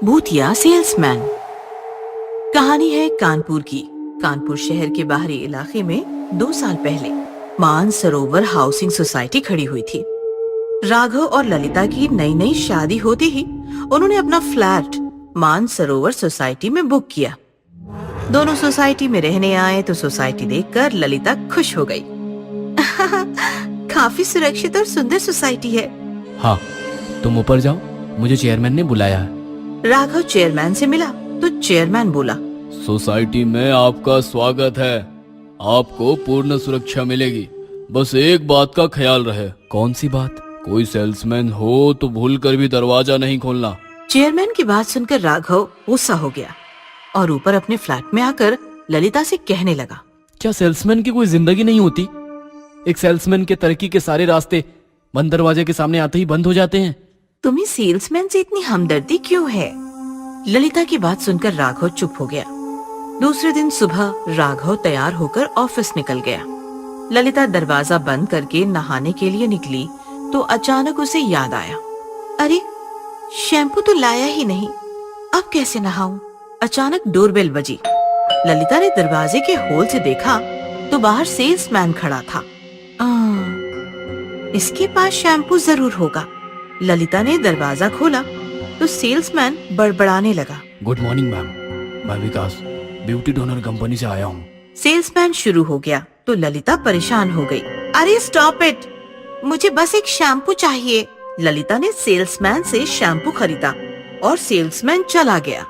भूतिया सेल्समैन। कहानी है कानपुर की। कानपुर शहर के बाहरी इलाके में 2 साल पहले मानसरोवर हाउसिंग सोसाइटी खड़ी हुई थी। राघव और ललिता की नई नई शादी होते ही उन्होंने अपना फ्लैट मानसरोवर सोसाइटी में बुक किया। दोनों सोसाइटी में रहने आए तो सोसाइटी देखकर ललिता खुश हो गई। काफी सुरक्षित और सुंदर सोसाइटी है। हाँ, तुम ऊपर जाओ, मुझे चेयरमैन ने बुलाया है। राघव चेयरमैन से मिला तो चेयरमैन बोला, सोसाइटी में आपका स्वागत है। आपको पूर्ण सुरक्षा मिलेगी, बस एक बात का ख्याल रहे। कौन सी बात? कोई सेल्समैन हो तो भूल कर भी दरवाजा नहीं खोलना। चेयरमैन की बात सुनकर राघव गुस्सा हो गया और ऊपर अपने फ्लैट में आकर ललिता से कहने लगा, क्या सेल्समैन की कोई जिंदगी नहीं होती? एक सेल्समैन के तरक्की के सारे रास्ते बंद दरवाजे के सामने आते ही बंद हो जाते हैं। तुम्हें सेल्समैन से इतनी हमदर्दी क्यों है? ललिता की बात सुनकर राघव चुप हो गया। दूसरे दिन सुबह राघव तैयार होकर ऑफिस निकल गया। ललिता दरवाजा बंद करके नहाने के लिए निकली तो अचानक उसे याद आया, अरे शैम्पू तो लाया ही नहीं, अब कैसे नहाऊं? अचानक डोरबेल बजी। ललिता ने दरवाजे के होल से देखा तो बाहर सेल्समैन खड़ा था। इसके पास शैम्पू जरूर होगा। ललिता ने दरवाजा खोला तो सेल्समैन बड़बड़ाने लगा, गुड मॉर्निंग मैम, मैं विकास ब्यूटी डोनर कंपनी से आया हूँ। सेल्समैन शुरू हो गया तो ललिता परेशान हो गई। अरे स्टॉप इट, मुझे बस एक शैम्पू चाहिए। ललिता ने सेल्समैन से शैम्पू खरीदा और सेल्समैन चला गया।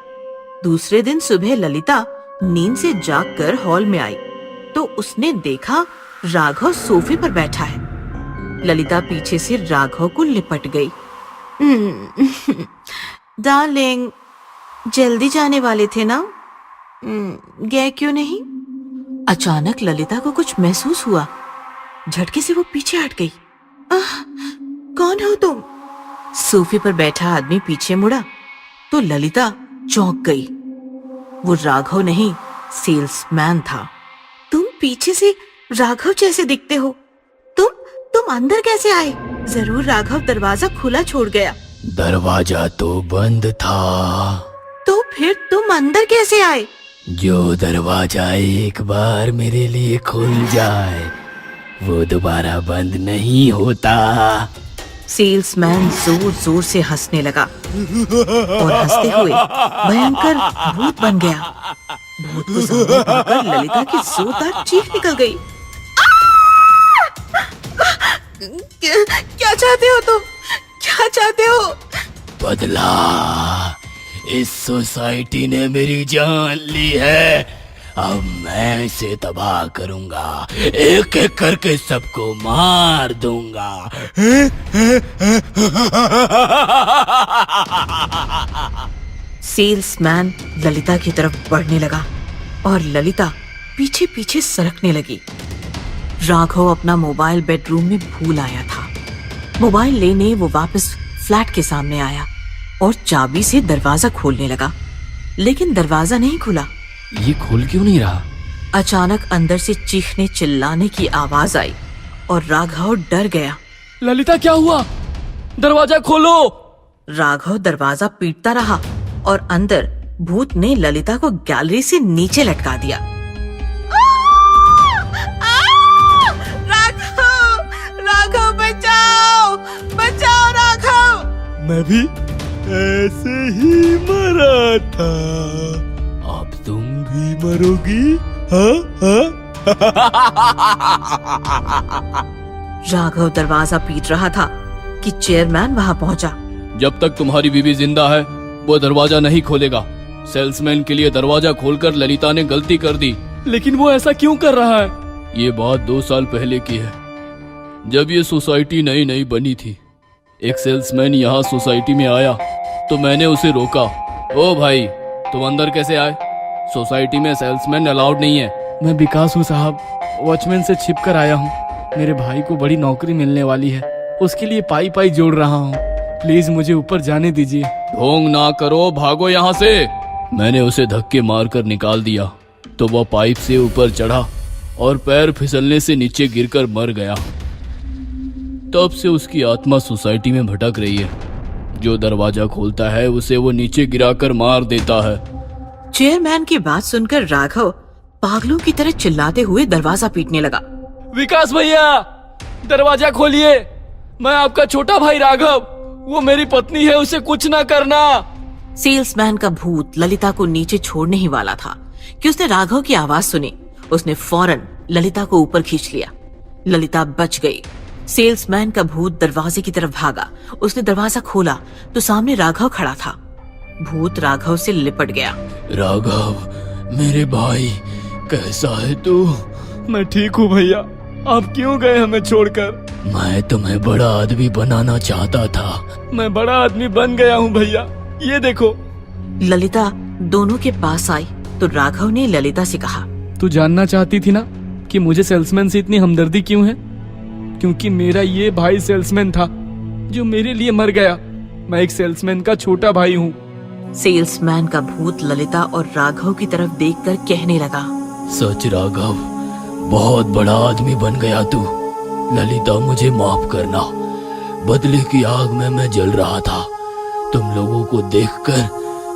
दूसरे दिन सुबह ललिता नींद से जागकर हॉल में आई तो उसने देखा राघव सोफे पर बैठा है। ललिता पीछे से राघव को लिपट गई। डार्लिंग, जल्दी जाने वाले थे ना, गए क्यों नहीं? अचानक ललिता को कुछ महसूस हुआ। झटके से वो पीछे हट गई। कौन हो तुम? सोफे पर बैठा आदमी पीछे मुड़ा तो ललिता चौंक गई। वो राघव नहीं, सेल्समैन था। तुम पीछे से राघव जैसे दिखते हो। तुम अंदर कैसे आए? जरूर राघव दरवाजा खुला छोड़ गया। दरवाजा तो बंद था। तो फिर तुम अंदर कैसे आए? जो दरवाजा एक बार मेरे लिए खुल जाए वो दोबारा बंद नहीं होता। सेल्समैन जोर जोर से हंसने लगा और हंसते हुए भयंकर भूत बन गया। भूत को सामने पाकर ललिता की जोरदार चीख निकल गई। क्या चाहते हो तुम? क्या चाहते हो? बदला। इस सोसाइटी ने मेरी जान ली है, अब मैं इसे तबाह करूंगा, एक एक करके सबको मार दूंगा। सेल्समैन ललिता की तरफ बढ़ने लगा और ललिता पीछे पीछे सरकने लगी। राघव अपना मोबाइल बेडरूम में भूल आया था। मोबाइल लेने वो वापस फ्लैट के सामने आया और चाबी से दरवाजा खोलने लगा, लेकिन दरवाजा नहीं खुला। ये खोल क्यों नहीं रहा? अचानक अंदर से चीखने चिल्लाने की आवाज आई और राघव डर गया। ललिता, क्या हुआ? दरवाजा खोलो। राघव दरवाजा पीटता रहा और अंदर भूत ने ललिता को गैलरी से नीचे लटका दिया। राघव, बचाओ, बचाओ राघव। मैं भी ऐसे ही मरा था, अब तुम भी मरोगी। राघव दरवाजा पीट रहा था कि चेयरमैन वहां पहुंचा। जब तक तुम्हारी बीवी जिंदा है वो दरवाजा नहीं खोलेगा। सेल्समैन के लिए दरवाजा खोलकर ललिता ने गलती कर दी। लेकिन वो ऐसा क्यों कर रहा है? ये बात 2 साल पहले की है, जब ये सोसाइटी नई नई बनी थी। एक सेल्समैन यहाँ सोसाइटी में आया तो मैंने उसे रोका। ओ भाई, तुम अंदर कैसे आए? सोसाइटी में सेल्समैन अलाउड नहीं है। मैं विकास हूँ साहब, वॉचमैन से छिप कर आया हूँ। मेरे भाई को बड़ी नौकरी मिलने वाली है, उसके लिए पाई पाई जोड़ रहा हूँ। प्लीज मुझे ऊपर जाने दीजिए। ढोंग ना करो, भागो यहाँ से। मैंने उसे धक्के मारकर निकाल दिया तो वह पाइप से ऊपर चढ़ा और पैर फिसलने से नीचे गिरकर मर गया। तब से उसकी आत्मा सोसाइटी में भटक रही है। जो दरवाजा खोलता है उसे वो नीचे गिराकर मार देता है। चेयरमैन की बात सुनकर राघव पागलों की तरह चिल्लाते हुए दरवाजा पीटने लगा। विकास भैया, दरवाजा खोलिए, मैं आपका छोटा भाई राघव, वो मेरी पत्नी है, उसे कुछ ना करना। सेल्समैन का भूत ललिता को नीचे छोड़ने ही वाला था कि उसने राघव की आवाज सुनी। उसने फौरन ललिता को ऊपर खींच लिया। ललिता बच गई। सेल्समैन का भूत दरवाजे की तरफ भागा। उसने दरवाजा खोला तो सामने राघव खड़ा था। भूत राघव से लिपट गया। राघव मेरे भाई, कैसा है तू? मैं ठीक हूँ भैया, आप क्यों गए हमें छोड़कर? मैं तुम्हें बड़ा आदमी बनाना चाहता था, मैं बड़ा आदमी बन गया हूँ भैया, ये देखो। ललिता दोनों के पास आई तो राघव ने ललिता से कहा, तू जानना चाहती थी ना कि मुझे सेल्समैन से इतनी हमदर्दी क्यों है? क्योंकि मेरा ये भाई सेल्समैन था जो मेरे लिए मर गया। मैं एक सेल्समैन का छोटा भाई हूँ। सेल्समैन का भूत ललिता और राघव की तरफ देखकर कहने लगा, सच राघव, बहुत बड़ा आदमी बन गया तू। ललिता मुझे माफ करना, बदले की आग में मैं जल रहा था। तुम लोगों को देखकर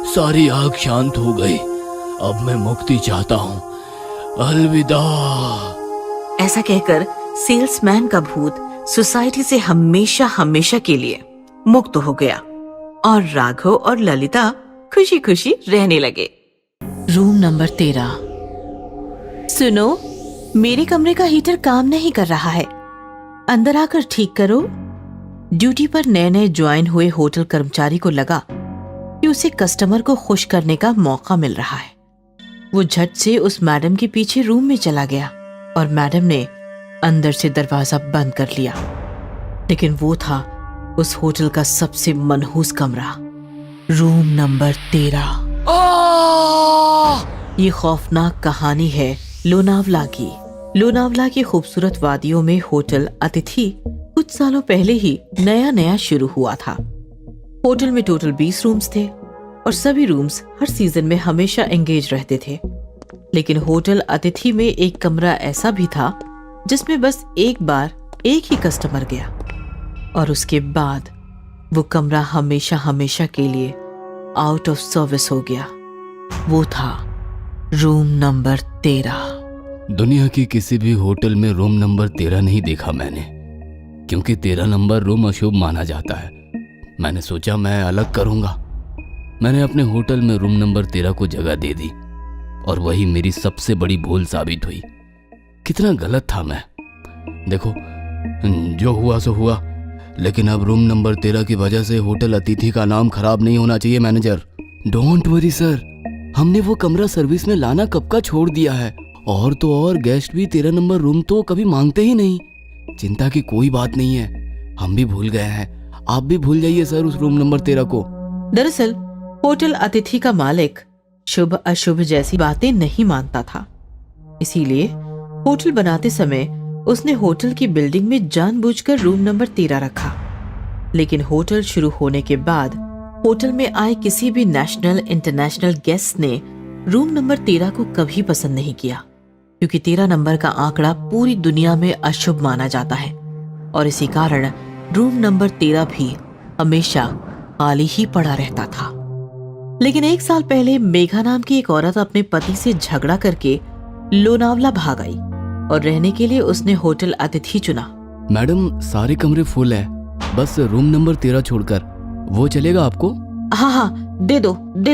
सारी आग शांत हो गई। अब मैं मुक्ति चाहता हूँ, अलविदा। ऐसा कहकर सेल्समैन का भूत सोसाइटी से हमेशा हमेशा के लिए मुक्त हो गया और राघव और ललिता खुशी खुशी रहने लगे। Room number 13। सुनो, मेरे कमरे का हीटर काम नहीं कर रहा है, अंदर आकर ठीक करो। ड्यूटी पर नए नए ज्वाइन हुए होटल कर्मचारी को लगा कि उसे कस्टमर को खुश करने का मौका मिल रहा है। वो झट से उस मैडम के पीछे रूम में चला गया और मैडम ने अंदर से दरवाजा बंद कर लिया। लेकिन वो था उस होटल का सबसे मनहूस कमरा, रूम नंबर 13। ये खौफनाक कहानी है लोनावला की। लोनावला की खूबसूरत वादियों में होटल अतिथि कुछ सालों पहले ही नया नया शुरू हुआ था। होटल में टोटल 20 रूम्स थे और सभी रूम्स हर सीजन में हमेशा एंगेज रहते थे। लेकिन होटल अतिथि में एक कमरा ऐसा भी था जिसमें बस एक बार एक ही कस्टमर गया और उसके बाद वो कमरा हमेशा हमेशा के लिए आउट ऑफ सर्विस हो गया। वो था रूम नंबर 13। दुनिया की किसी भी होटल में रूम नंबर 13 नहीं देखा मैंने, क्योंकि 13 नंबर रूम अशुभ माना जाता है। मैंने सोचा मैं अलग करूंगा। मैंने अपने होटल में रूम नंबर 13 को जगह दे दी और वही मेरी सबसे बड़ी भूल साबित हुई। कितना गलत था मैं। देखो, जो हुआ सो हुआ, लेकिन अब रूम नंबर 13 की वजह से होटल अतिथि का नाम खराब नहीं होना चाहिए मैनेजर। डोंट वरी सर, हमने वो कमरा सर्विस में लाना कब का छोड़ दिया है। और तो और गेस्ट भी 13 नंबर रूम तो कभी मांगते ही नहीं। चिंता की कोई बात नहीं है, हम भी भूल गए हैं। आप भी भूल जाइए सर उस रूम नंबर 13 को। दरअसल होटल अतिथि का मालिक शुभ अशुभ जैसी बातें नहीं मानता था, इसीलिए होटल बनाते समय उसने होटल की बिल्डिंग में जानबूझकर रूम नंबर 13 रखा। लेकिन होटल शुरू होने के बाद होटल में आए किसी भी नेशनल इंटरनेशनल गेस्ट ने रूम नंबर 13 को कभी पसंद नहीं किया, क्योंकि 13 नंबर का आंकड़ा पूरी दुनिया में अशुभ माना जाता है और इसी कारण रूम नंबर 13 भी हमेशा खाली ही पड़ा रहता था। लेकिन एक साल पहले मेघा नाम की एक औरत अपने पति से झगड़ा करके लोनावला भाग आई और रहने के लिए उसने होटल अतिथि चुना। मैडम, सारे कमरे फुल है, बस रूम नंबर 13 छोड़कर। वो चलेगा आपको? हाँ, दे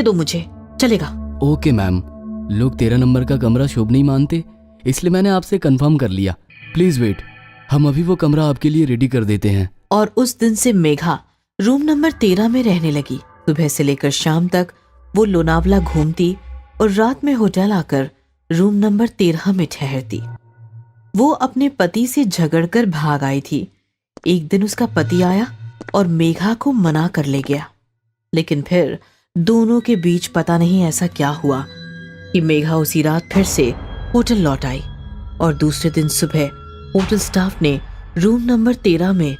दो मुझे, चलेगा। ओके मैम, लोग 13 नंबर का कमरा शुभ नहीं मानते, इसलिए मैंने आपसे कंफर्म कर लिया। प्लीज वेट, हम अभी वो कमरा आपके लिए रेडी कर देते हैं। और उस दिन से मेघा रूम नंबर 13 में रहने लगी। सुबह से लेकर शाम तक वो लोनावला घूमती और रात में होटल आकर रूम नंबर 13 में ठहरती। वो अपने पति से झगड़कर भाग आई थी। एक दिन उसका पति आया और मेघा को मना कर ले गया। लेकिन फिर दोनों के बीच पता नहीं ऐसा क्या हुआ कि मेघा उसी रात फिर से होटल लौट आई और दूसरे दिन सुबह होटल स्टाफ ने रूम नंबर 13 में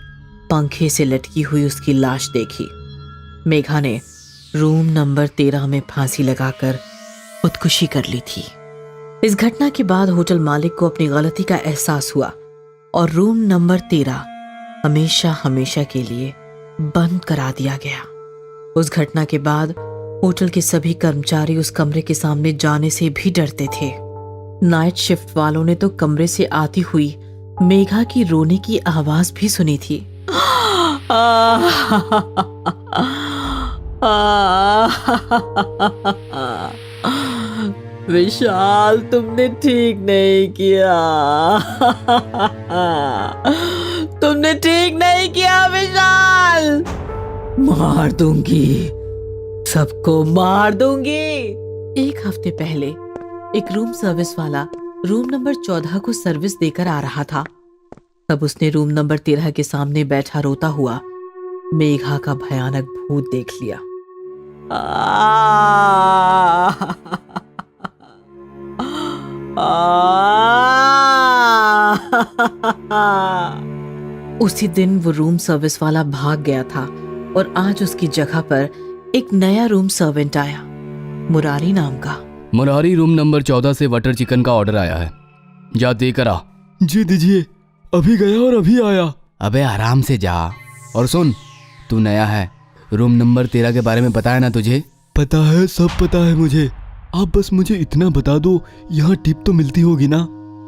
पंखे से लटकी हुई उसकी लाश देखी। मेघा ने रूम नंबर 13 में फांसी लगाकर खुदकुशी कर ली थी। इस घटना के बाद होटल मालिक को अपनी गलती का एहसास हुआ और रूम नंबर 13 हमेशा हमेशा के लिए बंद करा दिया गया। उस घटना के बाद होटल के सभी कर्मचारी उस कमरे के सामने जाने से भी डरते थे। नाइट शिफ्ट वालों ने तो कमरे से आती हुई मेघा की रोने की आवाज भी सुनी थी। विशाल, तुमने ठीक नहीं किया। तुमने ठीक नहीं किया विशाल। मार दूंगी, सबको मार दूंगी। एक हफ्ते पहले एक रूम सर्विस वाला रूम नंबर 14 को सर्विस देकर आ रहा था। तब उसने रूम नंबर 13 के सामने बैठा रोता हुआ मेघा का भयानक भूत देख लिया। उसी दिन वो रूम सर्विस वाला भाग गया था और आज उसकी जगह पर एक नया रूम सर्वेंट आया, मुरारी नाम का। मुरारी, रूम नंबर 14 से बटर चिकन का ऑर्डर आया है, जा देकर आ। जी दीजिए, अभी गया और अभी आया। अबे आराम से जा। और सुन, तू नया है, रूम नंबर 13 के बारे में पता है ना तुझे? पता है, सब पता है मुझे। आप बस मुझे इतना बता दो, यहाँ टिप तो मिलती होगी ना?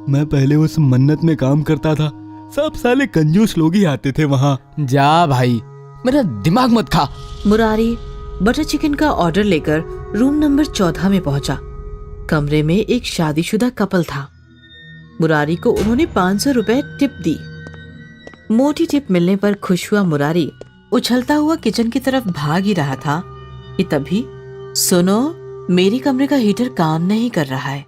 मैं पहले उस मन्नत में काम करता था, सब साले कंजूस लोग ही आते थे वहाँ। जा भाई, मेरा दिमाग मत खा। मुरारी बटर चिकन का ऑर्डर लेकर रूम नंबर 14 में पहुंचा। कमरे में एक शादीशुदा कपल था। मुरारी को उन्होंने 500 रुपए टिप दी। मोटी टिप मिलने पर खुश हुआ मुरारी उछलता हुआ किचन की तरफ भाग ही रहा था कि तभी, सुनो, मेरे कमरे का हीटर काम नहीं कर रहा है,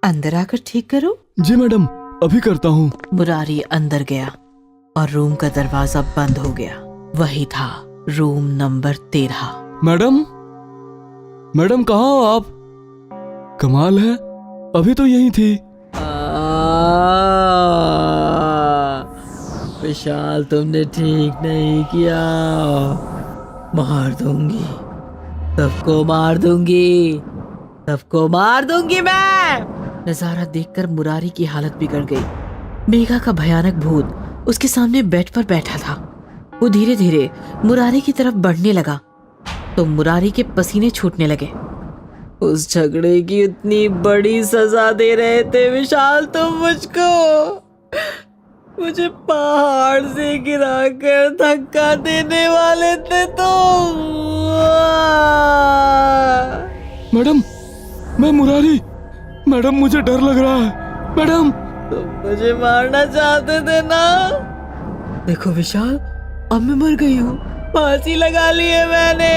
अंदर आकर ठीक करो। जी मैडम, अभी करता हूँ। मुरारी अंदर गया और रूम का दरवाजा बंद हो गया। वही था रूम नंबर 13। मैडम कहाँ हो आप? कमाल है, अभी तो यही थी। विशाल, तुमने ठीक नहीं किया। मार दूंगी, सबको मार दूंगी, सबको मार दूंगी मैं। नजारा देखकर मुरारी की हालत बिगड़ गई। मेघा का भयानक भूत उसके सामने बेड पर बैठा था। वो धीरे धीरे मुरारी की तरफ बढ़ने लगा तो मुरारी के पसीने छूटने लगे। उस झगड़े की इतनी बड़ी सजा दे रहे थे विशाल तुम मुझको। मुझे पहाड़ से गिराकर धक्का देने वाले थे तुम। मैडम, मैं मुरारी। मैडम, मुझे डर लग रहा है। मैडम, तुम मुझे मारना चाहते थे ना? देखो विशाल, अब मैं मर गई हूँ, फांसी लगा ली है मैंने,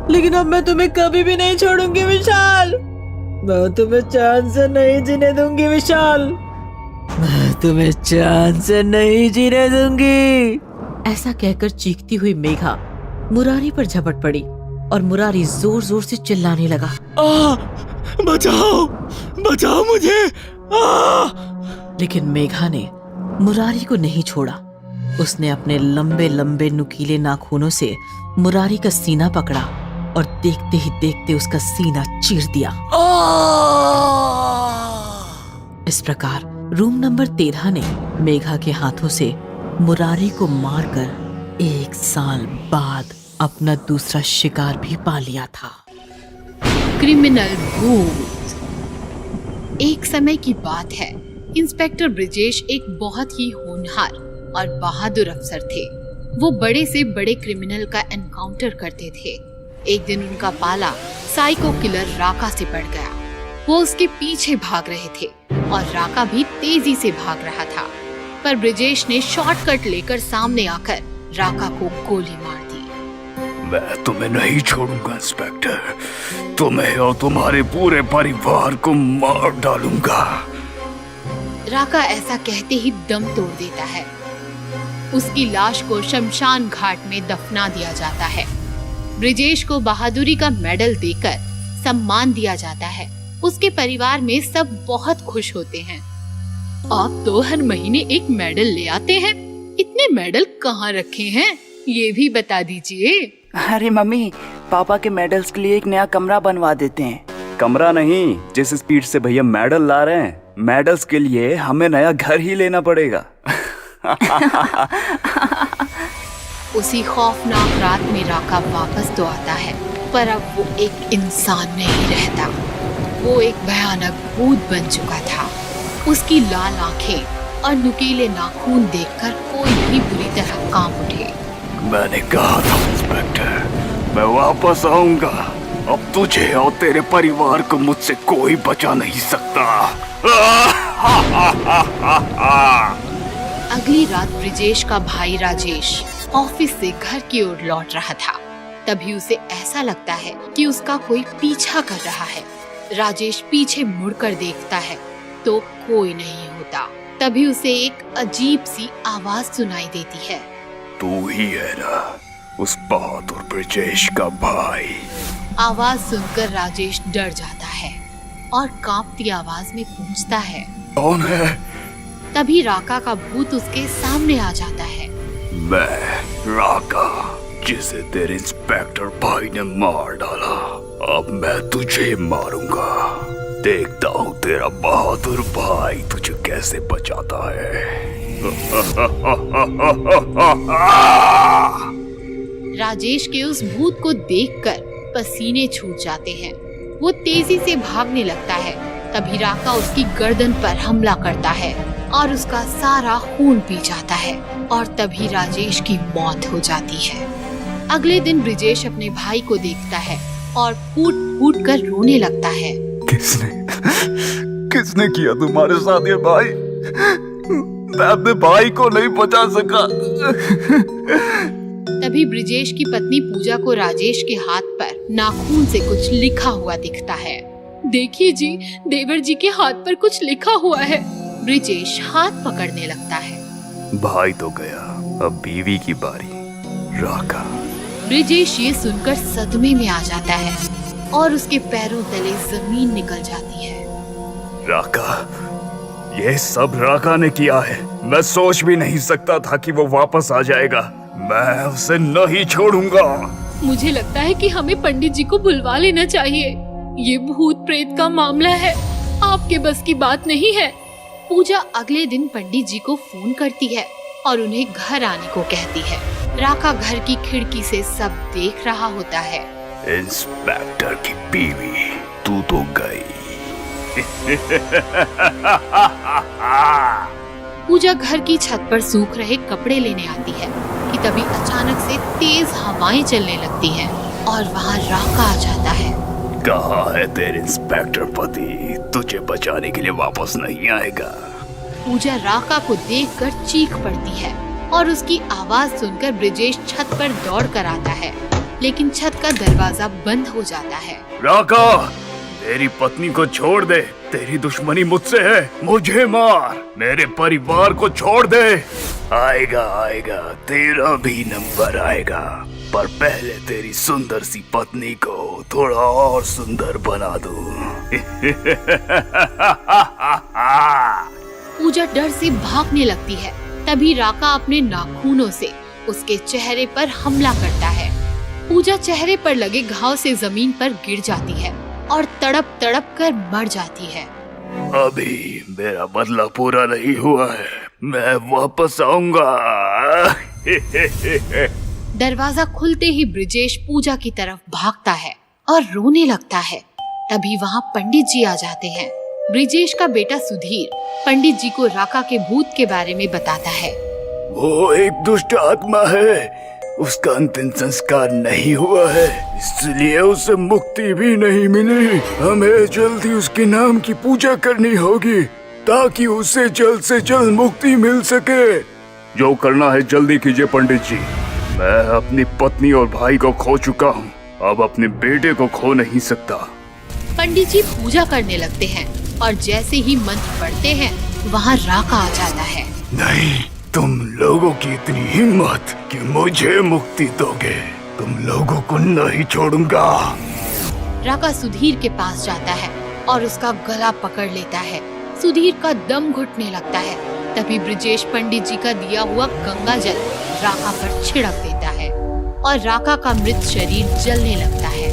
लेकिन अब मैं तुम्हें कभी भी नहीं छोड़ूंगी विशाल। मैं तुम्हें चैन से नहीं जीने दूंगी विशाल, मैं तुम्हें चैन से नहीं जीने दूंगी। ऐसा कहकर चीखती हुई मेघा मुरारी पर झपट पड़ी और मुरारी जोर जोर से चिल्लाने लगा, बचाओ, बचाओ मुझे। लेकिन मेघा ने मुरारी को नहीं छोड़ा। उसने अपने लंबे लंबे नुकीले नाखूनों से मुरारी का सीना पकड़ा और देखते ही देखते उसका सीना चीर दिया। इस प्रकार रूम नंबर 13 ने मेघा के हाथों से मुरारी को मारकर 1 साल बाद अपना दूसरा शिकार भी पा लिया था। क्रिमिनल भूत। एक समय की बात है, इंस्पेक्टर ब्रिजेश एक बहुत ही होनहार और बहादुर अफसर थे। वो बड़े से बड़े क्रिमिनल का एनकाउंटर करते थे। एक दिन उनका पाला साइको किलर राका से पड़ गया। वो उसके पीछे भाग रहे थे और राका भी तेजी से भाग रहा था, पर ब्रिजेश ने शॉर्टकट लेकर सामने आकर राका को गोली मार दी। मैं तुम्हें नहीं छोड़ूंगा इंस्पेक्टर, तुम्हें और तुम्हारे पूरे परिवार को मार डालूंगा। राका ऐसा कहते ही दम तोड़ देता है। उसकी लाश को शमशान घाट में दफना दिया जाता है। ब्रिजेश को बहादुरी का मेडल देकर सम्मान दिया जाता है। उसके परिवार में सब बहुत खुश होते हैं। आप तो हर महीने एक मेडल ले आते हैं, इतने मेडल कहाँ रखे हैं ये भी बता दीजिए। अरे मम्मी, पापा के मेडल्स के लिए एक नया कमरा बनवा देते हैं। कमरा नहीं, जिस स्पीड से भैया मेडल ला रहे हैं, मेडल्स के लिए हमें नया घर ही लेना पड़ेगा। उसी खौफनाक रात में राका वापस तो आता है, पर अब वो एक इंसान नहीं रहता। वो एक भयानक भूत बन चुका था। उसकी लाल आंखें और नुकीले नाखून देखकर कोई भी बुरी तरह कांप उठे। मैंने कहा था इंस्पेक्टर, मैं वापस आऊंगा। अब तुझे और तेरे परिवार को मुझसे कोई बचा नहीं सकता। अगली रात ब्रिजेश का भाई राजेश ऑफिस से घर की ओर लौट रहा था। तभी उसे ऐसा लगता है कि उसका कोई पीछा कर रहा है। राजेश पीछे मुड़कर देखता है तो कोई नहीं होता। तभी उसे एक अजीब सी आवाज सुनाई देती है। तू ही है ना उस बहादुर ब्रिजेश का भाई? आवाज सुनकर राजेश डर जाता है और कांपती आवाज में पूछता है, कौन है? तभी राका का भूत उसके सामने आ जाता है। मैं राका, जिसे तेरे इंस्पेक्टर भाई ने मार डाला। अब मैं तुझे मारूंगा। देखता हूँ तेरा बहादुर भाई तुझे कैसे बचाता है। राजेश के उस भूत को देखकर पसीने छूट जाते हैं। वो तेजी से भागने लगता है। तभी राका उसकी गर्दन पर हमला करता है और उसका सारा खून पी जाता है और तभी राजेश की मौत हो जाती है। अगले दिन ब्रिजेश अपने भाई को देखता है और फूट फूट कर रोने लगता है। किसने किया तुम्हारे साथ ये भाई? मैं अपने भाई को नहीं बचा सका। तभी ब्रिजेश की पत्नी पूजा को राजेश के हाथ पर नाखून से कुछ लिखा हुआ दिखता है। देखिए जी, देवर जी के हाथ पर कुछ लिखा हुआ है। ब्रिजेश हाथ पकड़ने लगता है। भाई तो गया, अब बीवी की बारी। राका। ब्रिजेश ये सुनकर सदमे में आ जाता है और उसके पैरों तले जमीन निकल जाती है। राका, ये सब राका ने किया है। मैं सोच भी नहीं सकता था कि वो वापस आ जाएगा। मैं उसे नहीं छोड़ूंगा। मुझे लगता है कि हमें पंडित जी को बुलवा लेना चाहिए। ये भूत प्रेत का मामला है, आपके बस की बात नहीं है। पूजा अगले दिन पंडित जी को फोन करती है और उन्हें घर आने को कहती है। राका घर की खिड़की से सब देख रहा होता है। इंस्पेक्टर की बीवी, तू तो गई। पूजा घर की छत पर सूख रहे कपड़े लेने आती है कि तभी अचानक से तेज हवाएं चलने लगती हैं और वहाँ राका आ जाता है। कहाँ है तेरे इंस्पेक्टर पति? तुझे बचाने के लिए वापस नहीं आएगा। पूजा राका को देखकर चीख पड़ती है और उसकी आवाज सुनकर ब्रिजेश छत पर दौड़ कर आता है, लेकिन छत का दरवाजा बंद हो जाता है। राका, तेरी पत्नी को छोड़ दे। तेरी दुश्मनी मुझसे है, मुझे मार। मेरे परिवार को छोड़ दे। आएगा आएगा, तेरा भी नंबर आएगा, पर पहले तेरी सुंदर सी पत्नी को थोड़ा और सुंदर बना दूं। पूजा डर से भागने लगती है। तभी राका अपने नाखूनों से उसके चेहरे पर हमला करता है। पूजा चेहरे पर लगे घाव से जमीन पर गिर जाती है और तड़प तड़प कर मर जाती है। अभी मेरा बदला पूरा नहीं हुआ है, मैं वापस आऊंगा। दरवाजा खुलते ही ब्रिजेश पूजा की तरफ भागता है और रोने लगता है। तभी वहाँ पंडित जी आ जाते हैं। ब्रिजेश का बेटा सुधीर पंडित जी को राका के भूत के बारे में बताता है। वो एक दुष्ट आत्मा है, उसका अंतिम संस्कार नहीं हुआ है, इसलिए उसे मुक्ति भी नहीं मिली। हमें जल्दी उसके नाम की पूजा करनी होगी ताकि उसे जल्द से जल्द मुक्ति मिल सके। जो करना है जल्दी कीजिए पंडित जी। मैं अपनी पत्नी और भाई को खो चुका हूँ, अब अपने बेटे को खो नहीं सकता। पंडित जी पूजा करने लगते हैं और जैसे ही मंत्र पढ़ते हैं वहाँ राका आ जाता है। नहीं, तुम लोगों की इतनी हिम्मत कि मुझे मुक्ति दोगे? तुम लोगों को नहीं छोड़ूंगा। राका सुधीर के पास जाता है और उसका गला पकड़ लेता है। सुधीर का दम घुटने लगता है। तभी ब्रिजेश पंडित जी का दिया हुआ गंगा जल राका पर छिड़क देता है और राका का मृत शरीर जलने लगता है।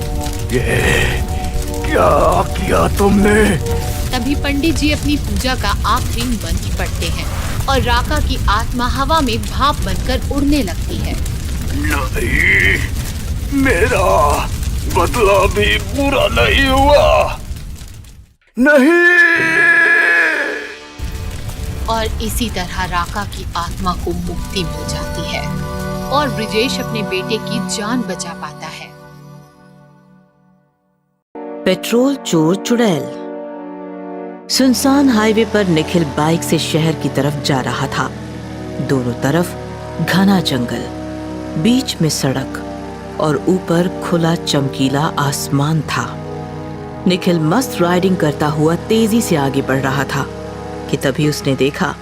ये क्या किया तुमने? तभी पंडित जी अपनी पूजा का आखिरी मंत्र पढ़ते हैं और राका की आत्मा हवा में भाप बनकर उड़ने लगती है। नहीं, मेरा बदला भी पूरा नहीं हुआ। नहीं। और इसी तरह राका की आत्मा को मुक्ति मिल जाती है और ब्रिजेश अपने बेटे की जान बचा पाता है। पेट्रोल चोर चुड़ैल। सुनसान हाईवे पर निखिल बाइक से शहर की तरफ जा रहा था। दोनों तरफ घना जंगल, बीच में सड़क और ऊपर खुला चमकीला आसमान था। निखिल मस्त राइडिंग करता हुआ तेजी से आगे बढ़ रहा था कि तभी उसने देखा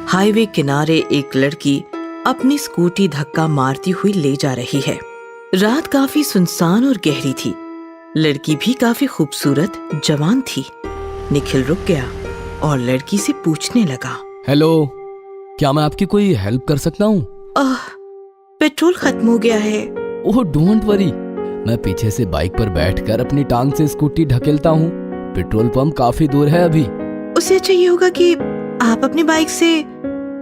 हाईवे किनारे एक लड़की अपनी स्कूटी धक्का मारती हुई ले जा रही है। रात काफी सुनसान और गहरी थी। लड़की भी काफी खूबसूरत जवान थी। निखिल रुक गया और लड़की से पूछने लगा, हेलो, क्या मैं आपकी कोई हेल्प कर सकता हूँ? पेट्रोल खत्म हो गया है। ओह डोंट वरी, मैं पीछे से बाइक पर बैठकर अपनी टांग से स्कूटी ढकेलता हूँ। पेट्रोल पंप काफी दूर है अभी। उससे अच्छा ये होगा कि आप अपनी बाइक से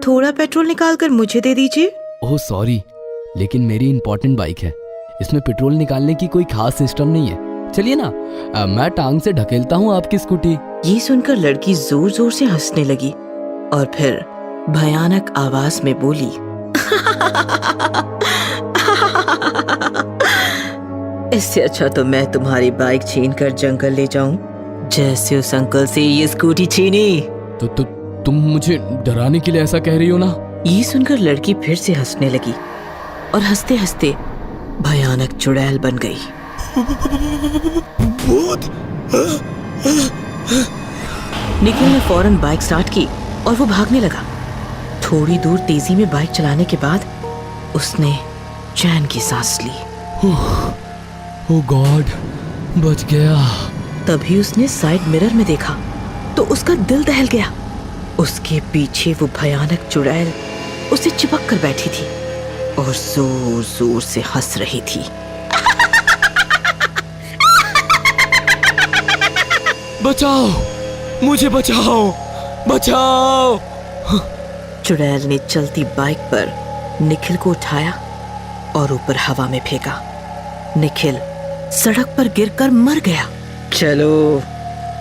थोड़ा पेट्रोल निकाल कर मुझे दे दीजिए। ओह सॉरी, लेकिन मेरी इंपॉर्टेंट बाइक है, इसमें पेट्रोल निकालने की कोई खास सिस्टम नहीं है। चलिए ना, मैं टांग से ढकेलता हूँ आपकी स्कूटी। ये सुनकर लड़की जोर जोर से हंसने लगी और फिर भयानक आवाज में बोली, इससे अच्छा तो मैं तुम्हारी बाइक छीन कर जंगल ले जाऊं, जैसे उस अंकल से ये स्कूटी छीनी। तो तुम मुझे डराने के लिए ऐसा कह रही हो ना? ये सुनकर लड़की फिर से हंसने लगी और हंसते हंसते भयानक चुड़ैल बन गई। निखिल ने फौरन बाइक स्टार्ट की और वो भागने लगा। थोड़ी दूर तेजी में बाइक चलाने के बाद उसने चैन की सांस ली। ओह गॉड, बच गया। तभी उसने साइड मिरर में देखा तो उसका दिल दहल गया। उसके पीछे वो भयानक चुड़ैल उसे चिपक कर बैठी थी और जोर जोर से हंस रही थी। बचाओ, मुझे बचाओ, बचाओ। चुड़ैल ने चलती बाइक पर निखिल को उठाया और ऊपर हवा में फेंका। निखिल सड़क पर गिरकर मर गया। चलो,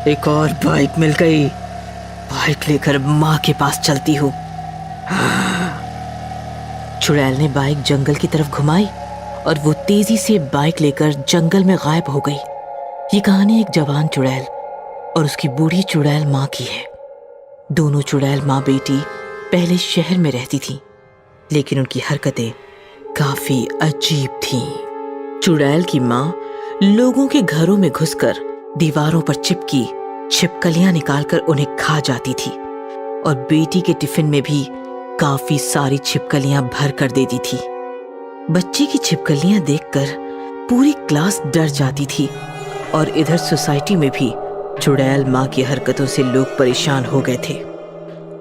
एक और बाइक मिल गई। बाइक लेकर माँ के पास चलती हूँ। चुड़ैल ने बाइक जंगल की तरफ घुमाई और वो तेजी से बाइक लेकर जंगल में गायब हो गई। ये कहानी एक जवान चुड़ैल और उसकी बूढ़ी चुड़ैल माँ की है। दोनों चुड़ैल माँ बेटी पहले शहर में रहती थीं, लेकिन उनकी हरकतें काफी अजीब थीं। चुड़ैल की माँ लोगों के घरों में घुसकर दीवारों पर चिपकी छिपकलियां निकालकर उन्हें खा जाती थी और बेटी के टिफिन में भी काफी सारी छिपकलियां भर कर देती थी। बच्ची की छिपकलियां देखकर पूरी क्लास डर जाती थी और इधर सोसाइटी में भी चुड़ैल माँ की हरकतों से लोग परेशान हो गए थे।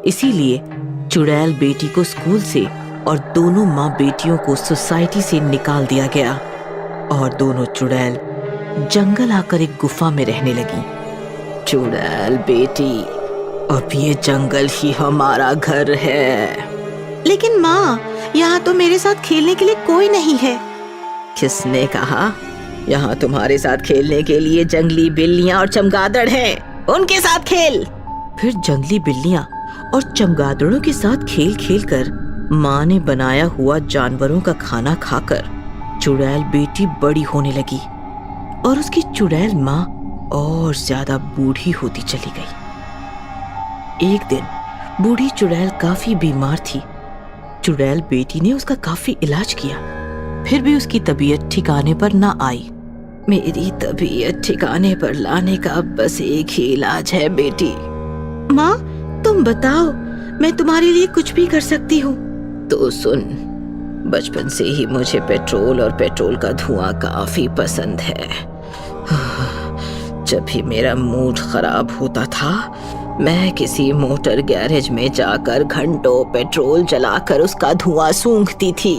इसीलिए चुड़ैल बेटी को स्कूल से और दोनों माँ बेटियों को सोसाइटी से निकाल दिया गया और दोनों चुड़ैल जंगल आकर एक गुफा में रहने लगी। चुड़ैल बेटी, अब ये जंगल ही हमारा घर है। लेकिन माँ, यहाँ तो मेरे साथ खेलने के लिए कोई नहीं है। किसने कहा? यहाँ तुम्हारे साथ खेलने के लिए जंगली बिल्लियाँ और चमगादड़ हैं, उनके साथ खेल। फिर जंगली बिल्लियाँ और चमगादड़ों के साथ खेल खेल कर माँ ने बनाया हुआ जानवरों का खाना खाकर चुड़ैल बेटी बड़ी होने लगी और उसकी चुड़ैल माँ और ज्यादा बूढ़ी होती चली गई। एक दिन बूढ़ी चुड़ैल काफी बीमार थी। चुड़ैल बेटी ने उसका काफी इलाज किया, फिर भी उसकी तबीयत ठिकाने पर ना आई। मेरी तबीयत ठिकाने पर लाने का बस एक ही इलाज है बेटी। माँ, तुम बताओ, मैं तुम्हारे लिए कुछ भी कर सकती हूँ। तो सुन, बचपन से ही मुझे पेट्रोल और पेट्रोल का धुआं काफी पसंद है। जब भी मेरा मूड खराब होता था, मैं किसी मोटर गैरेज में जाकर घंटों पेट्रोल जलाकर उसका धुआं सूंघती थी।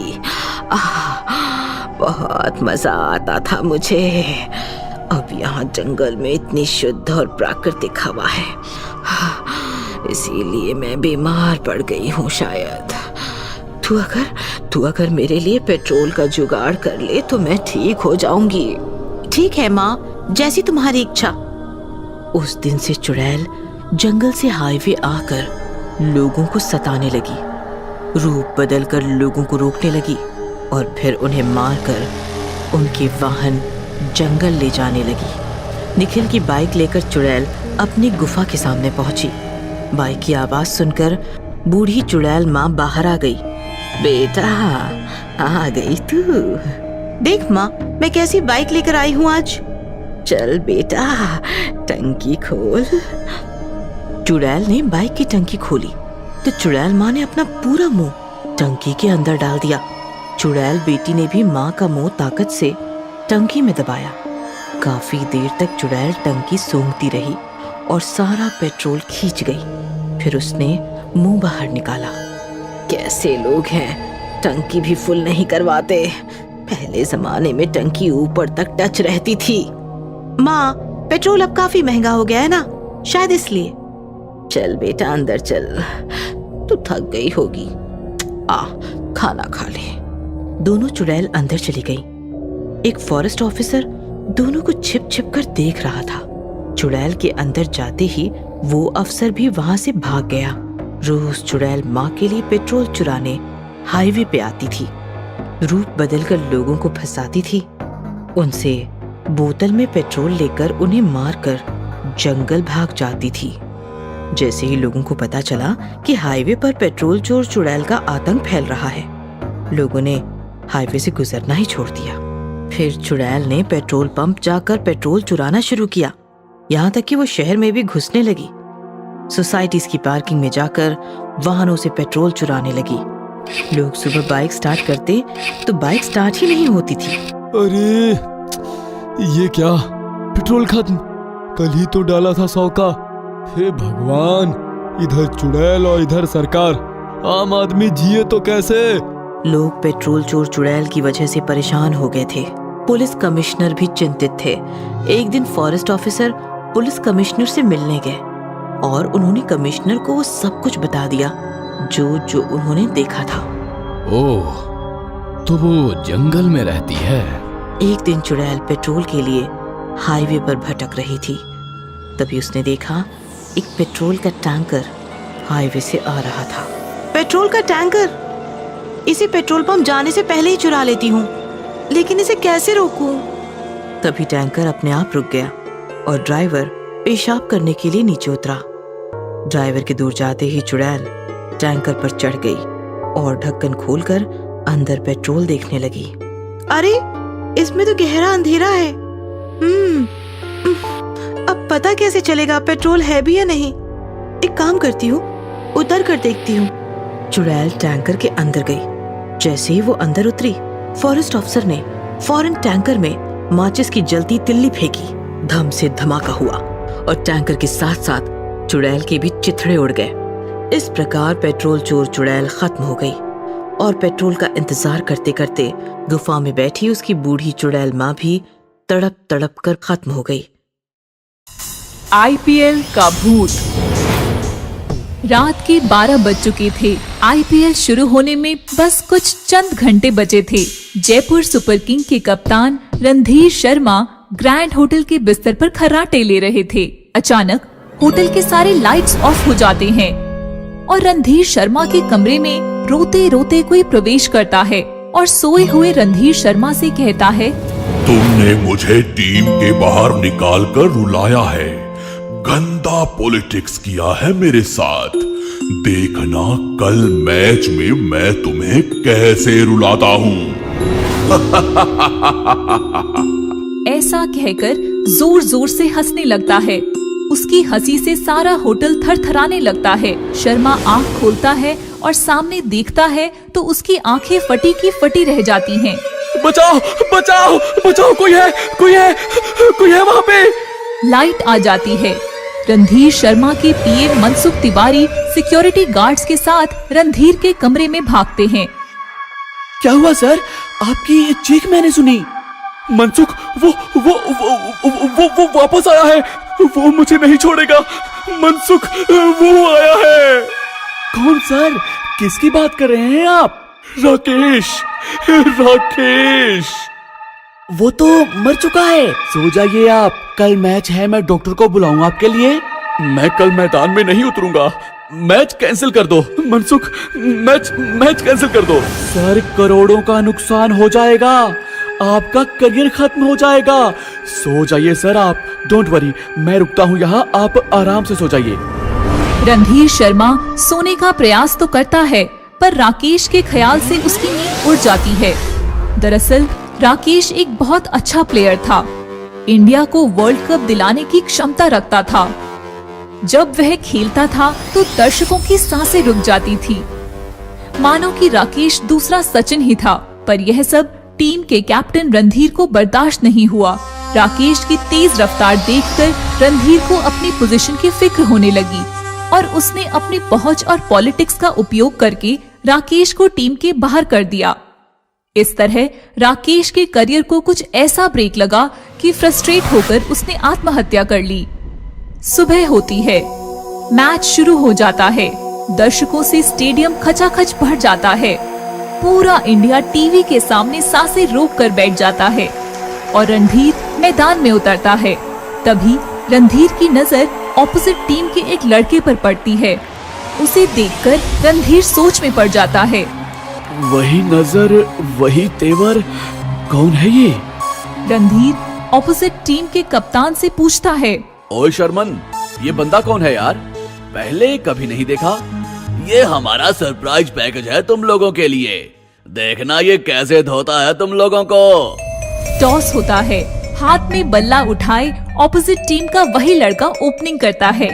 बहुत मजा आता था मुझे। अब यहाँ जंगल में इतनी शुद्ध और प्राकृतिक हवा है, इसीलिए मैं बीमार पड़ गई हूँ शायद। तू अगर मेरे लिए पेट्रोल का जुगाड़ कर ले तो मैं ठीक हो जाऊंगी। ठीक है माँ, जैसी तुम्हारी इच्छा। उस दिन से चुड़ैल जंगल से हाईवे आकर लोगों को सताने लगी, रूप बदलकर लोगों को रोकने लगी और फिर उन्हें मारकर उनके वाहन जंगल ले जाने लगी। निखिल की बाइक लेकर चुड़ैल अपनी गुफा के सामने पहुंची। बाइक की आवाज सुनकर बूढ़ी चुड़ैल माँ बाहर आ गई। बेटा, आ गई तू। देख माँ, मैं कैसी बाइक लेकर आई हूँ आज। चल बेटा, टंकी खोल। चुड़ैल ने बाइक की टंकी खोली तो चुड़ैल माँ ने अपना पूरा मुंह टंकी के अंदर डाल दिया। चुड़ैल बेटी ने भी माँ का मुंह ताकत से टंकी में दबाया। काफी देर तक चुड़ैल टंकी सूंघती रही और सारा पेट्रोल खींच गई। फिर उसने मुंह बाहर निकाला। कैसे लोग हैं, टंकी भी फुल नहीं करवाते। पहले जमाने में टंकी ऊपर तक टच रहती थी। माँ, पेट्रोल अब काफी महंगा हो गया है ना, शायद इसलिए। चल बेटा अंदर चल, तू थक गई होगी। खाना खा ले। दोनों चुड़ैल अंदर चली गई। एक फॉरेस्ट ऑफिसर दोनों को छिप छिप कर देख रहा था। चुड़ैल के अंदर जाते ही वो अफसर भी वहां से भाग गया। रोज चुड़ैल माँ के लिए पेट्रोल चुराने हाईवे पे आती थी, रूप बदलकर लोगों को फंसाती थी, उनसे बोतल में पेट्रोल लेकर उन्हें मारकर जंगल भाग जाती थी। जैसे ही लोगों को पता चला कि हाईवे पर पेट्रोल चोर चुड़ैल का आतंक फैल रहा है, लोगों ने हाईवे से गुजरना ही छोड़ दिया। फिर चुड़ैल ने पेट्रोल पंप जाकर पेट्रोल चुराना शुरू किया, यहाँ तक कि वो शहर में भी घुसने लगी। सोसाइटीज की पार्किंग में जाकर वाहनों से पेट्रोल चुराने लगी। लोग सुबह बाइक स्टार्ट करते तो बाइक स्टार्ट ही नहीं होती थी। अरे ये क्या, पेट्रोल खत्म, कल ही तो डाला था 100 का। हे भगवान, इधर चुड़ैल और इधर सरकार, आम आदमी जिए तो कैसे। लोग पेट्रोल चोर चुड़ैल की वजह से परेशान हो गए थे। पुलिस कमिश्नर भी चिंतित थे। एक दिन फॉरेस्ट ऑफिसर पुलिस कमिश्नर से मिलने गए और उन्होंने कमिश्नर को वो सब कुछ बता दिया जो उन्होंने देखा था। ओह, तो वो जंगल में रहती है। एक दिन चुड़ैल पेट्रोल के लिए हाईवे पर भटक रही थी। तभी उसने देखा एक पेट्रोल का टैंकर हाईवे से आ रहा था। पेट्रोल का टैंकर? इसे पेट्रोल पंप जाने से पहले ही चुरा लेती हूँ, लेकिन इसे कैसे रोकूं? तभी टैंकर अपने आप रुक गया और ड्राइवर पेशाब करने के लिए नीचे उतरा। ड्राइवर के दूर जाते ही चुड़ैल टैंकर पर चढ़ गई और ढक्कन खोलकर अंदर पेट्रोल देखने लगी। अरे, इसमें तो गहरा अंधेरा है। अब पता कैसे चलेगा पेट्रोल है भी या नहीं? एक काम करती हूँ, उतर कर देखती हूँ। चुड़ैल टैंकर के अंदर गई। जैसे ही वो अंदर उतरी, फॉरेस्ट अफसर ने फौरन टैंकर में माचिस की जलती तिल्ली फेंकी। धम से धमाका हुआ और टैंकर के साथ साथ चुड़ैल के भी चिथड़े उड़ गए। इस प्रकार पेट्रोल चोर चुड़ैल खत्म हो गई और पेट्रोल का इंतजार करते करते गुफा में बैठी उसकी बूढ़ी चुड़ैल माँ भी तड़प तड़प कर खत्म हो गई। आईपीएल का भूत। रात के 12 बज चुके थे। आईपीएल शुरू होने में बस कुछ चंद घंटे बचे थे। जयपुर सुपर किंग के कप्तान रणधीर शर्मा ग्रैंड होटल के बिस्तर पर खर्राटे ले रहे थे। अचानक होटल के सारे लाइट्स ऑफ हो जाते हैं और रणधीर शर्मा के कमरे में रोते रोते कोई प्रवेश करता है और सोए हुए रणधीर शर्मा से कहता है, तुमने मुझे टीम के बाहर निकाल कर रुलाया है, गंदा पॉलिटिक्स किया है मेरे साथ। देखना कल मैच में मैं तुम्हें कैसे रुलाता हूँ। ऐसा कहकर जोर जोर से हंसने लगता है। उसकी हंसी से सारा होटल थरथराने लगता है। शर्मा आंख खोलता है और सामने देखता है तो उसकी आंखें फटी की फटी रह जाती हैं। बचाओ बचाओ बचाओ, कोई है वहाँ पे। लाइट आ जाती है। रणधीर शर्मा के पीए मनसुख तिवारी सिक्योरिटी गार्ड्स के साथ रणधीर के कमरे में भागते हैं। क्या हुआ सर? आपकी चीख मैंने सुनी। मनसुख वो वापस आया है, वो मुझे नहीं छोड़ेगा। मनसुख वो आया है। कौन सर? किसकी बात कर रहे हैं आप? राकेश, राकेश। वो तो मर चुका है। सो जाइए आप, कल मैच है, मैं डॉक्टर को बुलाऊंगा आपके लिए। मैं कल मैदान में नहीं उतरूंगा। मैच कैंसिल कर दो मनसुख, मैच कैंसिल कर दो। सर, करोड़ों का नुकसान हो जाएगा, आपका करियर खत्म हो जाएगा। सो जाइए सर आप, डोंट वरी, मैं रुकता हूँ यहाँ, आप आराम से सो जाइए। रणधीर शर्मा सोने का प्रयास तो करता है, पर राकेश के ख्याल से उसकी नींद उड़ जाती है। दरअसल राकेश एक बहुत अच्छा प्लेयर था, इंडिया को वर्ल्ड कप दिलाने की क्षमता रखता था। जब वह खेलता था तो दर्शकों की सांसें रुक जाती थी, मानो कि राकेश दूसरा सचिन ही था। पर यह सब टीम के कैप्टन रणधीर को बर्दाश्त नहीं हुआ। राकेश की तेज रफ्तार देखकर रणधीर को अपनी पोजीशन की फिक्र होने लगी और उसने अपनी पहुंच और पॉलिटिक्स का उपयोग करके राकेश को टीम के बाहर कर दिया। इस तरह राकेश के करियर को कुछ ऐसा ब्रेक लगा कि फ्रस्ट्रेट होकर उसने आत्महत्या कर ली। सुबह होती है, मैच शुरू हो जाता है, दर्शकों से स्टेडियम खचाखच भर जाता है। पूरा इंडिया टीवी के सामने सांसें रोक कर बैठ जाता है और रणधीर मैदान में उतरता है। तभी रणधीर की नजर ऑपोजिट टीम के एक लड़के पर पड़ती है। उसे देखकर रणधीर सोच में पड़ जाता है। वही नजर, वही तेवर, कौन है ये? रणधीर ऑपोजिट टीम के कप्तान से पूछता है, ओए शर्मन, ये बंदा कौन है यार? पहले कभी नहीं देखा। ये हमारा सरप्राइज पैकेज है तुम लोगों के लिए, देखना ये कैसे धोता है तुम लोगों को। टॉस होता है, हाथ में बल्ला उठाए ऑपोजिट टीम का वही लड़का ओपनिंग करता है।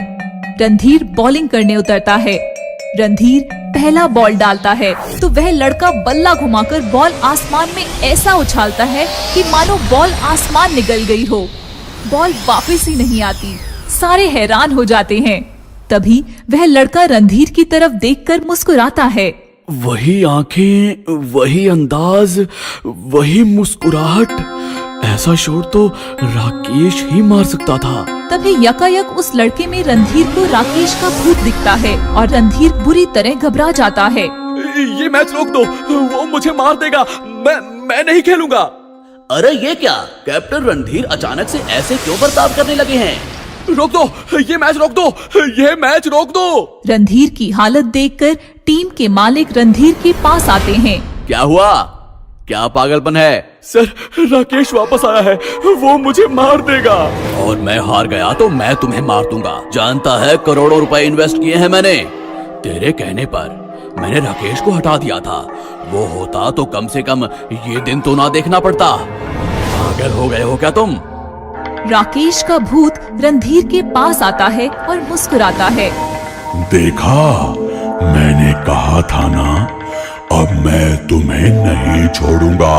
रणधीर बॉलिंग करने उतरता है। रणधीर पहला बॉल डालता है तो वह लड़का बल्ला घुमाकर बॉल आसमान में ऐसा उछालता है कि मानो बॉल आसमान निकल गई हो। बॉल वापस ही नहीं आती। सारे हैरान हो जाते हैं। तभी वह लड़का रणधीर की तरफ देखकर मुस्कुराता है। वही आंखें, वही अंदाज, वही मुस्कुराहट, ऐसा शॉट तो राकेश ही मार सकता था। तभी यकायक उस लड़के में रणधीर को राकेश का भूत दिखता है और रणधीर बुरी तरह घबरा जाता है। ये मैच रोक दो, वो मुझे मार देगा, मैं नहीं खेलूंगा। अरे ये क्या, कैप्टन रणधीर अचानक से ऐसे क्यों बर्ताव करने लगे हैं? रोक दो, ये मैच रोक दो, ये मैच रोक दो। रणधीर की हालत देखकर टीम के मालिक रणधीर के पास आते हैं। क्या हुआ, क्या पागलपन है? सर, राकेश वापस आया है, वो मुझे मार देगा। और मैं हार गया तो मैं तुम्हें मार दूंगा। जानता है करोड़ों रुपए इन्वेस्ट किए हैं मैंने। तेरे कहने पर मैंने राकेश को हटा दिया था, वो होता तो कम से कम ये दिन तो ना देखना पड़ता। पागल हो गए हो क्या तुम? राकेश का भूत रणधीर के पास आता है और मुस्कुराता है। देखा, मैंने कहा था ना, अब मैं तुम्हें नहीं छोड़ूंगा।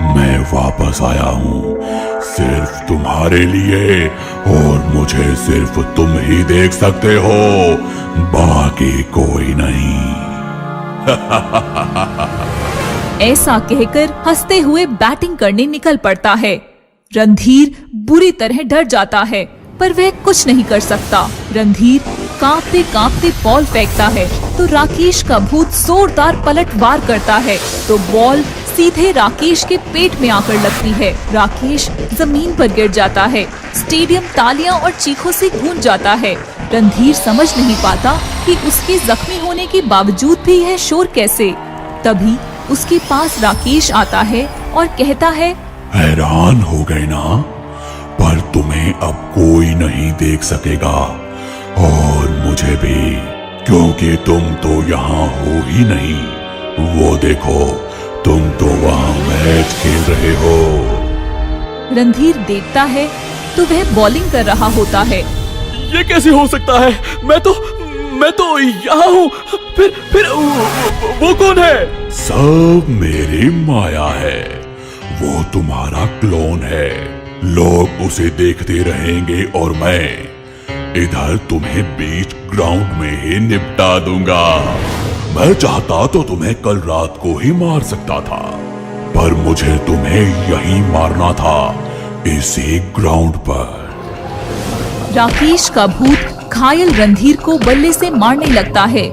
मैं वापस आया हूँ सिर्फ तुम्हारे लिए, और मुझे सिर्फ तुम ही देख सकते हो, बाकी कोई नहीं। ऐसा कहकर हंसते हुए बैटिंग करने निकल पड़ता है। रणधीर बुरी तरह डर जाता है, पर वह कुछ नहीं कर सकता। रणधीर कांपते कांपते बॉल फेंकता है तो राकेश का भूत जोरदार पलटवार करता है तो बॉल सीधे राकेश के पेट में आकर लगती है। राकेश जमीन पर गिर जाता है। स्टेडियम तालियां और चीखों से गूंज जाता है। रणधीर समझ नहीं पाता कि उसके जख्मी होने के बावजूद भी यह शोर कैसे। तभी उसके पास राकेश आता है और कहता है, हैरान हो गए ना, पर तुम्हें अब कोई नहीं देख सकेगा, और मुझे भी, क्योंकि तुम तो यहाँ हो ही नहीं। वो देखो, तुम तो वहाँ मैच खेल रहे हो। रणधीर देखता है तो वह बॉलिंग कर रहा होता है। ये कैसे हो सकता है? मैं तो यहाँ हूँ। फिर वो कौन है? सब मेरी माया है, वो तुम्हारा क्लोन है। लोग उसे देखते रहेंगे और मैं इधर तुम्हें बीच ग्राउंड में ही निपटा दूंगा। मैं चाहता तो तुम्हें कल रात को ही मार सकता था, पर मुझे तुम्हें यहीं मारना था, इसी ग्राउंड पर। राकेश का भूत घायल रणधीर को बल्ले से मारने लगता है।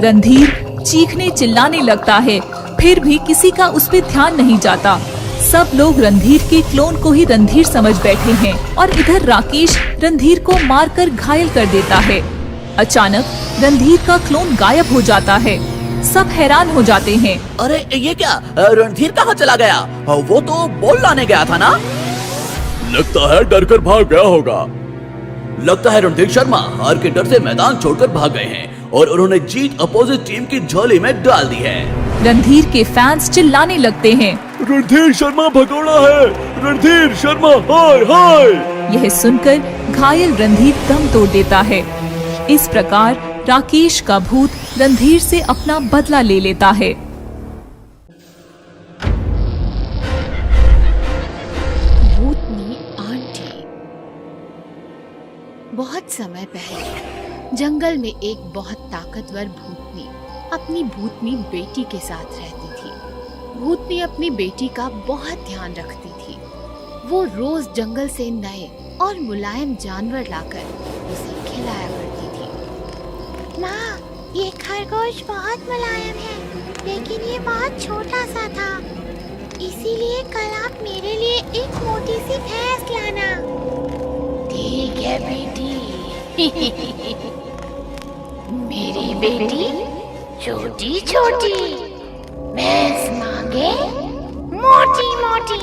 रणधीर चीखने चिल्लाने लगता है, फिर भी किसी का उस पे ध्यान नहीं जाता। सब लोग रणधीर के क्लोन को ही रणधीर समझ बैठे हैं और इधर राकेश रणधीर को मारकर घायल कर देता है। अचानक रणधीर का क्लोन गायब हो जाता है। सब हैरान हो जाते हैं। अरे ये क्या, रणधीर कहाँ चला गया? वो तो बॉल लाने गया था ना? लगता है डर कर भाग गया होगा। लगता है रणधीर शर्मा हार के डर से मैदान छोड़कर भाग गए हैं और उन्होंने जीत अपोजिट टीम की झोली में डाल दी है। रणधीर के फैंस चिल्लाने लगते हैं, रणधीर शर्मा भगोड़ा है, रणधीर शर्मा हाय हाय। यह सुनकर घायल रणधीर दम तोड़ देता है। इस प्रकार राकेश का भूत रणधीर से अपना बदला ले लेता है। भूतनी आंटी। बहुत समय पहले जंगल में एक बहुत ताकतवर भूतनी अपनी भूतनी बेटी के साथ रहती थी। भूतनी अपनी बेटी का बहुत ध्यान रखती थी। वो रोज जंगल से नए और मुलायम जानवर लाकर उसे खिलाया करती थी। माँ, ये खरगोश बहुत मुलायम है, लेकिन ये बहुत छोटा सा था। इसीलिए कल आप मेरे लिए एक मोटी सी भैंस लाना। ठीक है बेटी। मेरी बेटी छोटी छोटी, भैंस मांगे मोटी मोटी।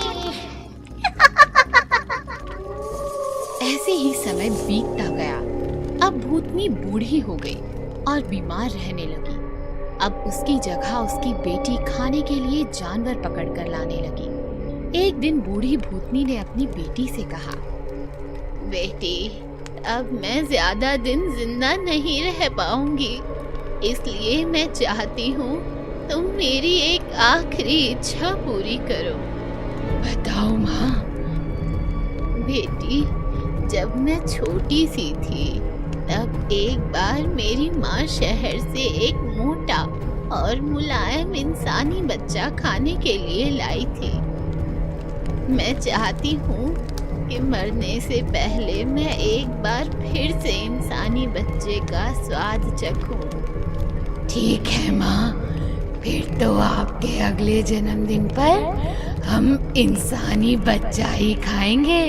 ऐसे ही समय बीतता गया। अब भूतनी बूढ़ी हो गई और बीमार रहने लगी। अब उसकी जगह उसकी बेटी खाने के लिए जानवर पकड़कर लाने लगी। एक दिन बूढ़ी भूतनी ने अपनी बेटी से कहा, बेटी, अब मैं ज्यादा दिन जिंदा नहीं रह पाऊंगी, इसलिए मैं चाहती हूँ तुम मेरी एक आखिरी इच्छा पूरी करो। बताओ माँ। बेटी, जब मैं छोटी सी थी तब एक बार मेरी माँ शहर से एक मोटा और मुलायम इंसानी बच्चा खाने के लिए लाई थी। मैं चाहती हूँ कि मरने से पहले मैं एक बार फिर से इंसानी बच्चे का स्वाद चखूं। ठीक है माँ, फिर तो आपके अगले जन्मदिन पर हम इंसानी बच्चा ही खाएंगे।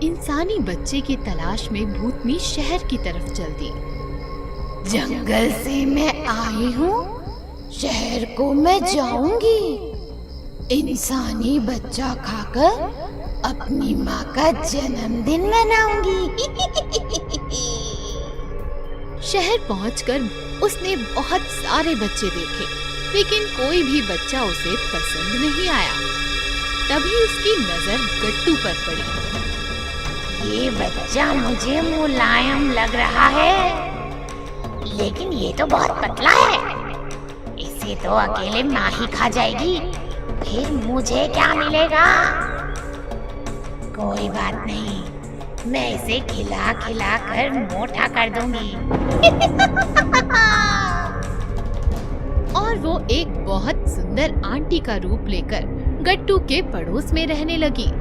इंसानी बच्चे की तलाश में भूतनी शहर की तरफ चल दी। जंगल से मैं आई हूँ, शहर को मैं जाऊंगी। इंसानी बच्चा खाकर अपनी माँ का जन्मदिन मनाऊंगी। शहर पहुंचकर उसने बहुत सारे बच्चे देखे, लेकिन कोई भी बच्चा उसे पसंद नहीं आया। तभी उसकी नजर गट्टू पर पड़ी। ये बच्चा मुझे मुलायम लग रहा है, लेकिन ये तो बहुत पतला है। इसे तो अकेले माँ ही खा जाएगी, फिर मुझे क्या मिलेगा? कोई बात नहीं, मैं इसे खिला खिला कर मोटा कर दूंगी। और वो एक बहुत सुंदर आंटी का रूप लेकर गट्टू के पड़ोस में रहने लगी।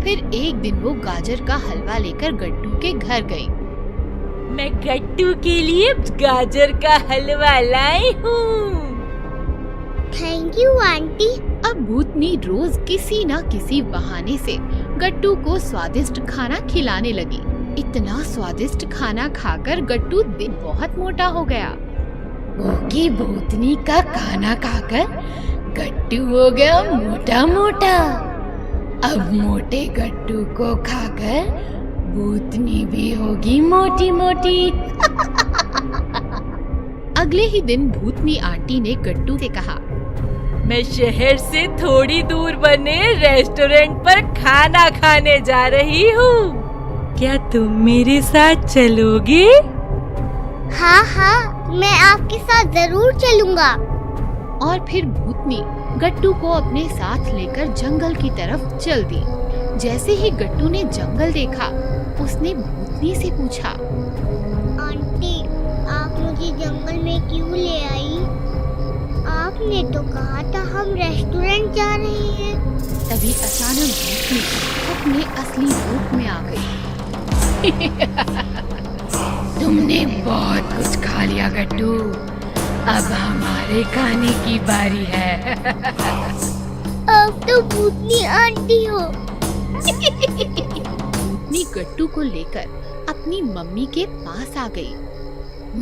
फिर एक दिन वो गाजर का हलवा लेकर गट्टू के घर गई। मैं गट्टू के लिए गाजर का हलवा लाई हूँ। Thank you aunty. अब भूतनी रोज किसी न किसी बहाने से गट्टू को स्वादिष्ट खाना खिलाने लगी। इतना स्वादिष्ट खाना खाकर गट्टू दिन बहुत मोटा हो गया। भूखी भूतनी का खाना खाकर गट्टू हो गया मोटा मोटा। अब मोटे गट्टू को खाकर भूतनी भी होगी मोटी मोटी। अगले ही दिन भूतनी आंटी ने गट्टू से कहा, मैं शहर से थोड़ी दूर बने रेस्टोरेंट पर खाना खाने जा रही हूँ। क्या तुम मेरे साथ चलोगे? हाँ हाँ, मैं आपके साथ जरूर चलूंगा। और फिर भूतनी गट्टू को अपने साथ लेकर जंगल की तरफ चल दी। जैसे ही गट्टू ने जंगल देखा, उसने भूतनी से पूछा, आंटी, आप मुझे जंगल में क्यों ले आई? आपने तो कहा था हम रेस्टोरेंट जा रहे हैं। तभी अचानक भूतनी अपने असली रूप में आ गई। तुमने बहुत कुछ खा लिया गट्टू, अब हमारे खाने की बारी है। अब तो भूतनी आंटी हो। भूतनी गट्टू को लेकर अपनी मम्मी के पास आ गई।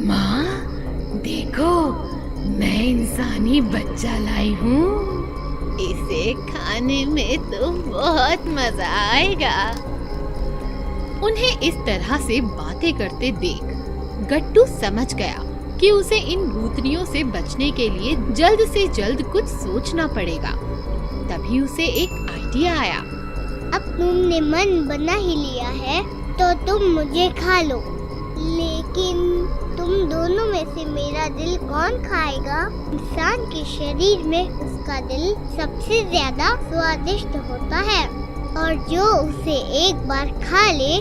माँ देखो, मैं इंसानी बच्चा लाई हूँ। इसे खाने में तो बहुत मजा आएगा। उन्हें इस तरह से बातें करते देख गट्टू समझ गया कि उसे इन भूतनियों से बचने के लिए जल्द से जल्द कुछ सोचना पड़ेगा। तभी उसे एक आइडिया आया। अब तुमने मन बना ही लिया है तो तुम मुझे खा लो, लेकिन तुम दोनों में से मेरा दिल कौन खाएगा? इंसान के शरीर में उसका दिल सबसे ज्यादा स्वादिष्ट होता है और जो उसे एक बार खा ले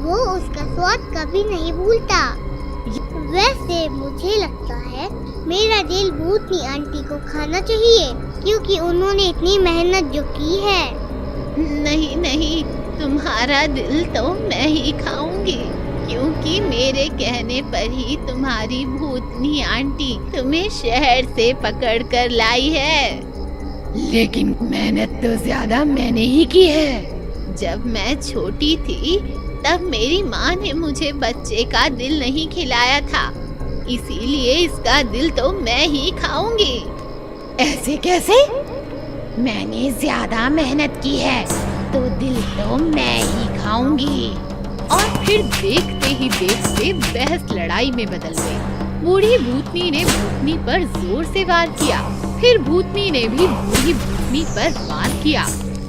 वो उसका स्वाद कभी नहीं भूलता। वैसे मुझे लगता है मेरा दिल भूतनी आंटी को खाना चाहिए, क्योंकि उन्होंने इतनी मेहनत जो की है। नहीं नहीं, तुम्हारा दिल तो मैं ही खाऊंगी, क्योंकि मेरे कहने पर ही तुम्हारी भूतनी आंटी तुम्हें शहर से पकड़ कर लाई है। लेकिन मेहनत तो ज्यादा मैंने ही की है। जब मैं छोटी थी तब मेरी माँ ने मुझे बच्चे का दिल नहीं खिलाया था, इसीलिए इसका दिल तो मैं ही खाऊंगी। ऐसे कैसे? मैंने ज्यादा मेहनत की है तो दिल तो मैं ही खाऊंगी। और फिर देखते ही देखते बहस लड़ाई में बदल गई। बूढ़ी भूतनी ने भूतनी पर जोर से वार किया, फिर भूतनी ने भी बूढ़ी भूतनी पर वार किया।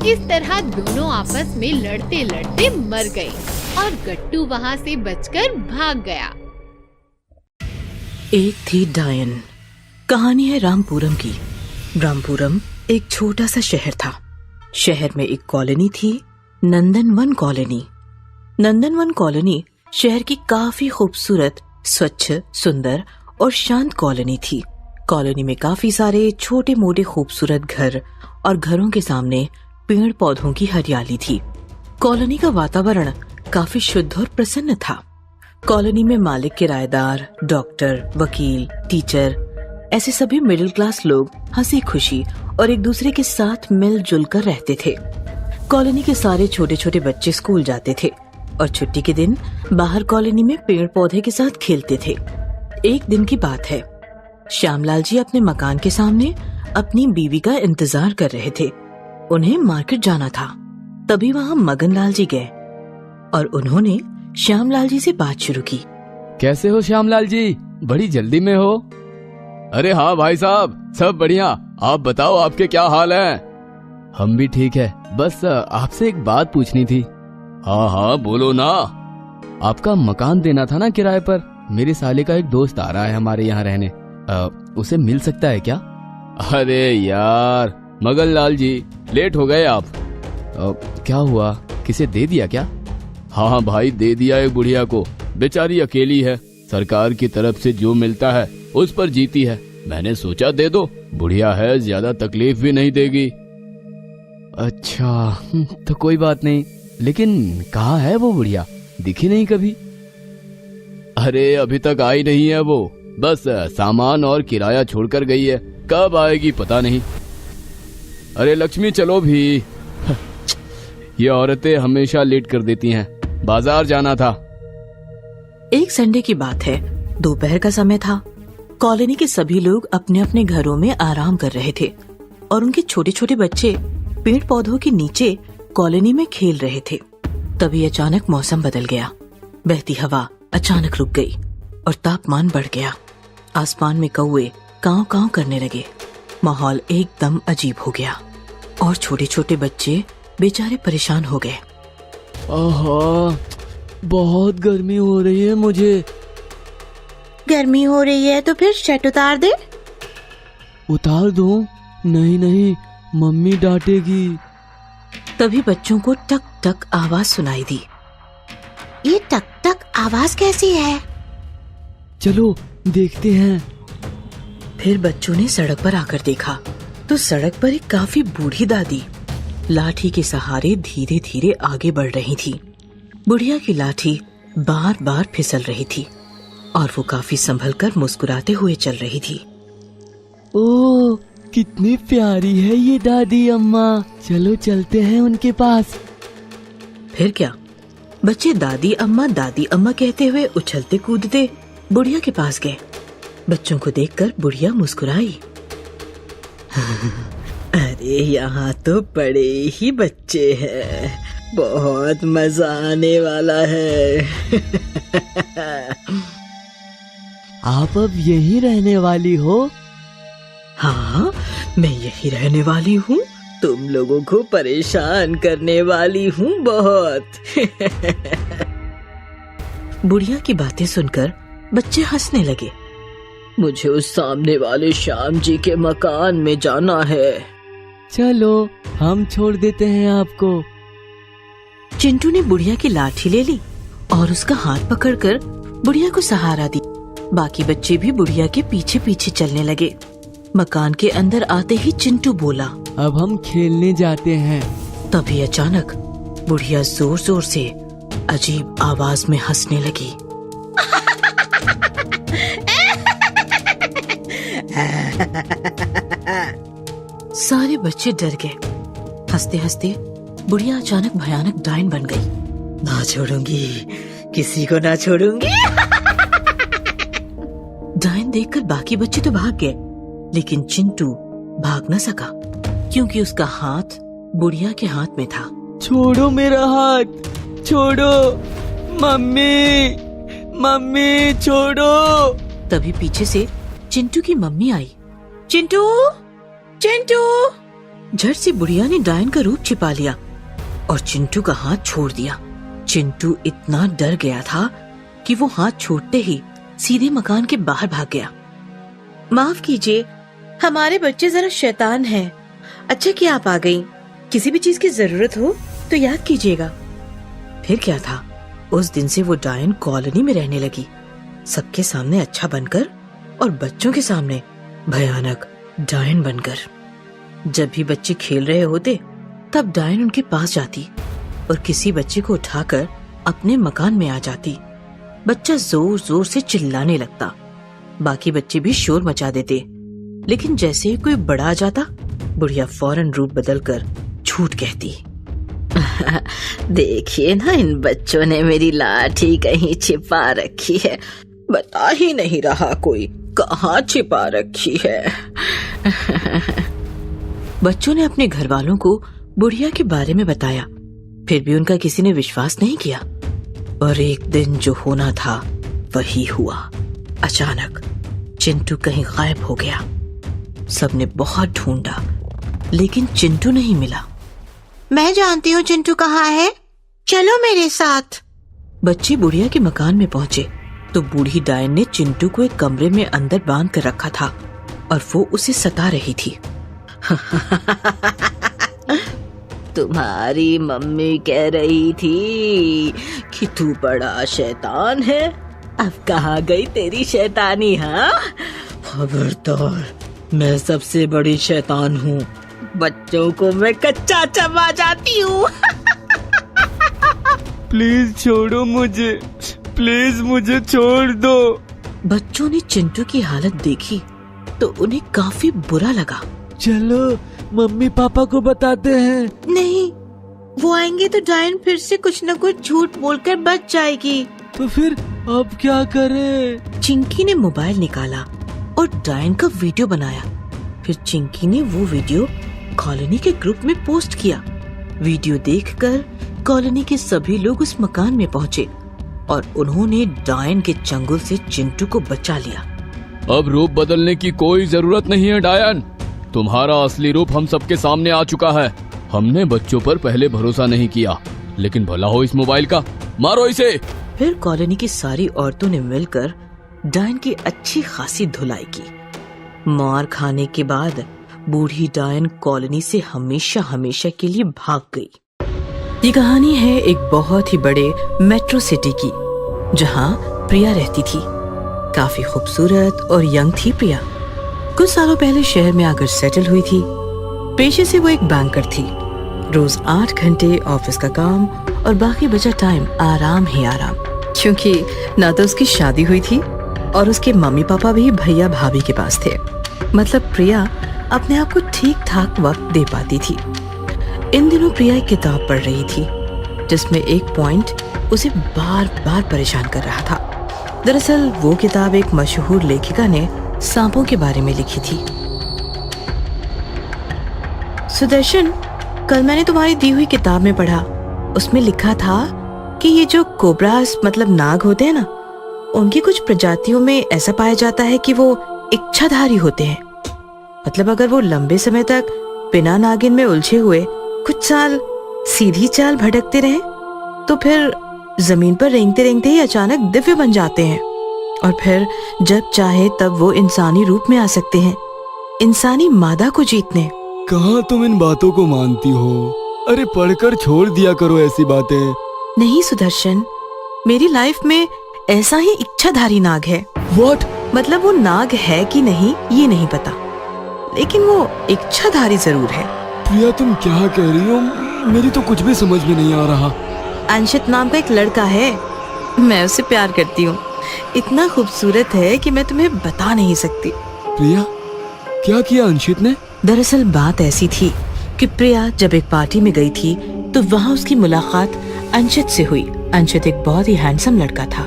इस तरह दोनों आपस में लड़ते लड़ते मर गए और गट्टू वहाँ से बचकर भाग गया। एक थी डायन। कहानी है रामपुरम की। रामपुरम एक छोटा सा शहर था। शहर में एक कॉलोनी थी, नंदनवन कॉलोनी। नंदनवन कॉलोनी शहर की काफी खूबसूरत, स्वच्छ, सुंदर और शांत कॉलोनी थी। कॉलोनी में काफी सारे छोटे मोटे खूबसूरत घर और घरों के सामने पेड़ पौधों की हरियाली थी। कॉलोनी का वातावरण काफी शुद्ध और प्रसन्न था। कॉलोनी में मालिक, किराएदार, डॉक्टर, वकील, टीचर, ऐसे सभी मिडिल क्लास लोग हंसी खुशी और एक दूसरे के साथ मिलजुल कर रहते थे। कॉलोनी के सारे छोटे छोटे बच्चे स्कूल जाते थे और छुट्टी के दिन बाहर कॉलोनी में पेड़ पौधे के साथ खेलते थे। एक दिन की बात है, श्यामलाल जी अपने मकान के सामने अपनी बीवी का इंतजार कर रहे थे। उन्हें मार्केट जाना था। तभी वहाँ मगनलाल जी गए और उन्होंने श्यामलाल जी से बात शुरू की। कैसे हो श्यामलाल जी, बड़ी जल्दी में हो? अरे हाँ भाई साहब, सब बढ़िया। आप बताओ, आपके क्या हाल है? हम भी ठीक है, बस आपसे एक बात पूछनी थी। हाँ हाँ बोलो ना। आपका मकान देना था ना किराए पर। मेरे साले का एक दोस्त आ रहा है हमारे यहाँ रहने, उसे मिल सकता है क्या? अरे यार मगनलाल जी, लेट हो गए आप। क्या हुआ, किसे दे दिया क्या? हाँ भाई, दे दिया एक बुढ़िया को। बेचारी अकेली है, सरकार की तरफ से जो मिलता है उस पर जीती है। मैंने सोचा दे दो, बुढ़िया है, ज्यादा तकलीफ भी नहीं देगी। अच्छा तो कोई बात नहीं, लेकिन कहाँ है वो बुढ़िया? दिखी नहीं कभी। अरे अभी तक आई नहीं है वो, बस सामान और किराया छोड़कर गई है, कब आएगी पता नहीं। अरे लक्ष्मी चलो भी। ये औरतें हमेशा लेट कर देती हैं, बाजार जाना था। एक संडे की बात है, दोपहर का समय था। कॉलोनी के सभी लोग अपने अपने घरों में आराम कर रहे थे और उनके छोटे छोटे बच्चे पेड़ पौधों के नीचे कॉलोनी में खेल रहे थे। तभी अचानक मौसम बदल गया। बहती हवा अचानक रुक गई और तापमान बढ़ गया। आसमान में कौवे कांव कांव करने लगे। माहौल एकदम अजीब हो गया और छोटे छोटे बच्चे बेचारे परेशान हो गए। आहा, बहुत गर्मी हो रही है मुझे। गर्मी हो रही है तो फिर शर्ट उतार दे। उतार दूं? नहीं नहीं, मम्मी डांटेगी। तभी बच्चों को टक टक आवाज सुनाई दी। ये टक टक आवाज कैसी है? चलो देखते हैं। फिर बच्चों ने सड़क पर आकर देखा तो सड़क पर एक काफी बूढ़ी दादी लाठी के सहारे धीरे धीरे आगे बढ़ रही थी। बुढ़िया की लाठी बार बार फिसल रही थी और वो काफी संभल कर मुस्कुराते हुए चल रही थी। ओ, कितनी प्यारी है ये दादी अम्मा। चलो चलते हैं उनके पास। फिर क्या, बच्चे दादी अम्मा कहते हुए उछलते कूदते बुढ़िया के पास गए। बच्चों को देखकर बुढ़िया मुस्कुराई। अरे यहाँ तो बड़े ही बच्चे हैं, बहुत मजा आने वाला है। आप अब यहीं रहने वाली हो? हाँ, मैं यही रहने वाली हूँ। तुम लोगों को परेशान करने वाली हूँ बहुत। बुढ़िया की बातें सुनकर बच्चे हंसने लगे। मुझे उस सामने वाले श्याम जी के मकान में जाना है। चलो, हम छोड़ देते हैं आपको। चिंटू ने बुढ़िया की लाठी ले ली और उसका हाथ पकड़कर बुढ़िया को सहारा दी। बाकी बच्चे भी बुढ़िया के पीछे पीछे चलने लगे। मकान के अंदर आते ही चिंटू बोला, अब हम खेलने जाते हैं। तभी अचानक बुढ़िया जोर जोर से अजीब आवाज में हंसने लगी। सारे बच्चे डर गए। हंसते हंसते बुढ़िया अचानक भयानक डायन बन गई। ना छोड़ूंगी, किसी को ना छोड़ूंगी। डायन देखकर बाकी बच्चे तो भाग गए, लेकिन चिंटू भाग न सका क्योंकि उसका हाथ बुढ़िया के हाथ में था। छोड़ो मेरा हाथ, छोड़ो। मम्मी, मम्मी छोड़ो। तभी पीछे से चिंटू की मम्मी आई। चिंटू, चिंटू। झट से बुढ़िया ने डायन का रूप छिपा लिया और चिंटू का हाथ छोड़ दिया। चिंटू इतना डर गया था कि वो हाथ छोड़ते ही सीधे मकान के बाहर भाग गया। माफ कीजिए, हमारे बच्चे जरा शैतान हैं। अच्छा कि आप आ गईं। किसी भी चीज की जरूरत हो तो याद कीजिएगा। फिर क्या था, उस दिन से वो डायन कॉलोनी में रहने लगी, सबके सामने अच्छा बनकर और बच्चों के सामने भयानक डायन बनकर। जब भी बच्चे खेल रहे होते तब डायन उनके पास जाती और किसी बच्चे को उठाकर अपने मकान में आ जाती। बच्चा जोर जोर से चिल्लाने लगता। बाकी बच्चे भी शोर मचा देते, लेकिन जैसे ही कोई बड़ा आ जाता बुढ़िया फौरन रूप बदलकर झूठ कहती। देखिए ना, इन बच्चों ने मेरी लाठी कहीं छिपा रखी है। बता ही नहीं रहा कोई कहाँ छिपा रखी है। बच्चों ने अपने घर वालों को बुढ़िया के बारे में बताया, फिर भी उनका किसी ने विश्वास नहीं किया। और एक दिन जो होना था वही हुआ। अचानक चिंटू कहीं गायब हो गया। सबने बहुत ढूंढा, लेकिन चिंटू नहीं मिला। मैं जानती हूँ चिंटू कहाँ है, चलो मेरे साथ। बच्चे बुढ़िया के मकान में पहुँचे तो बूढ़ी डायन ने चिंटू को एक कमरे में अंदर बांध कर रखा था और वो उसे सता रही थी। तुम्हारी मम्मी कह रही थी कि तू बड़ा शैतान है। अब कहाँ गई तेरी शैतानी? हाँ, खबरदार, मैं सबसे बड़ी शैतान हूँ। बच्चों को मैं कच्चा चबा जाती हूँ। प्लीज छोड़ो मुझे, प्लीज मुझे छोड़ दो। बच्चों ने चिंटू की हालत देखी तो उन्हें काफी बुरा लगा। चलो मम्मी पापा को बताते हैं। नहीं, वो आएंगे तो डायन फिर से कुछ न कुछ झूठ बोलकर बच जाएगी। तो फिर अब क्या करें? चिंकी ने मोबाइल निकाला और डायन का वीडियो बनाया। फिर चिंकी ने वो वीडियो कॉलोनी के ग्रुप में पोस्ट किया। वीडियो देखकर कॉलोनी के सभी लोग उस मकान में पहुँचे और उन्होंने डायन के चंगुल से चिंटू को बचा लिया। अब रूप बदलने की कोई जरूरत नहीं है डायन, तुम्हारा असली रूप हम सबके सामने आ चुका है। हमने बच्चों पर पहले भरोसा नहीं किया, लेकिन भला हो इस मोबाइल का, मारो इसे। फिर कॉलोनी की सारी औरतों ने मिलकर डायन की अच्छी खासी धुलाई की। मार खाने के बाद बूढ़ी डायन कॉलोनी से हमेशा हमेशा के लिए भाग गई। ये कहानी है एक बहुत ही बड़े मेट्रो सिटी की, जहाँ प्रिया रहती थी। काफी खूबसूरत और यंग थी प्रिया। कुछ सालों पहले शहर में आकर सेटल हुई थी। पेशे से वो एक बैंकर थी। रोज 8 घंटे ऑफिस का काम और बाकी बचा टाइम आराम ही आराम, क्योंकि ना तो उसकी शादी हुई थी और उसके मम्मी पापा भी भैया भाभी के पास थे। मतलब प्रिया अपने आप को ठीक ठाक वक्त दे पाती थी। इन दिनों प्रिया एक किताब पढ़ रही थी जिसमें एक पॉइंट उसे बार बार परेशान कर रहा था। दरअसल वो किताब एक मशहूर लेखिका ने सांपों के बारे में लिखी थी। सुदर्शन, कल मैंने तुम्हारी दी हुई किताब में पढ़ा, उसमें लिखा था कि ये जो कोबरास मतलब नाग होते हैं ना, उनकी कुछ प्रजातियों में ऐसा पाया जाता है कि वो इच्छाधारी होते हैं। मतलब अगर वो लंबे समय तक बिना नागिन में उलझे हुए कुछ साल सीधी चाल भटकते रहे तो फिर जमीन पर रेंगते रेंगते ही अचानक दिव्य बन जाते हैं और फिर जब चाहे तब वो इंसानी रूप में आ सकते हैं, इंसानी मादा को जीतने। कहाँ तुम इन बातों को मानती हो? अरे पढ़कर छोड़ दिया करो ऐसी बातें। नहीं सुदर्शन, मेरी लाइफ में ऐसा ही इच्छाधारी नाग है। What? मतलब वो नाग है कि नहीं ये नहीं पता, लेकिन वो इच्छाधारी जरूर है। प्रिया तुम क्या कह रही हो? मेरी तो कुछ भी समझ में नहीं आ रहा। अंशित नाम का एक लड़का है, मैं उससे प्यार करती हूँ। इतना खूबसूरत है कि मैं तुम्हें बता नहीं सकती। प्रिया, क्या किया अंशित ने? दरअसल बात ऐसी थी कि प्रिया जब एक पार्टी में गई थी तो वहाँ उसकी मुलाकात अंशित से हुई। अंशित एक बहुत ही हैंडसम लड़का था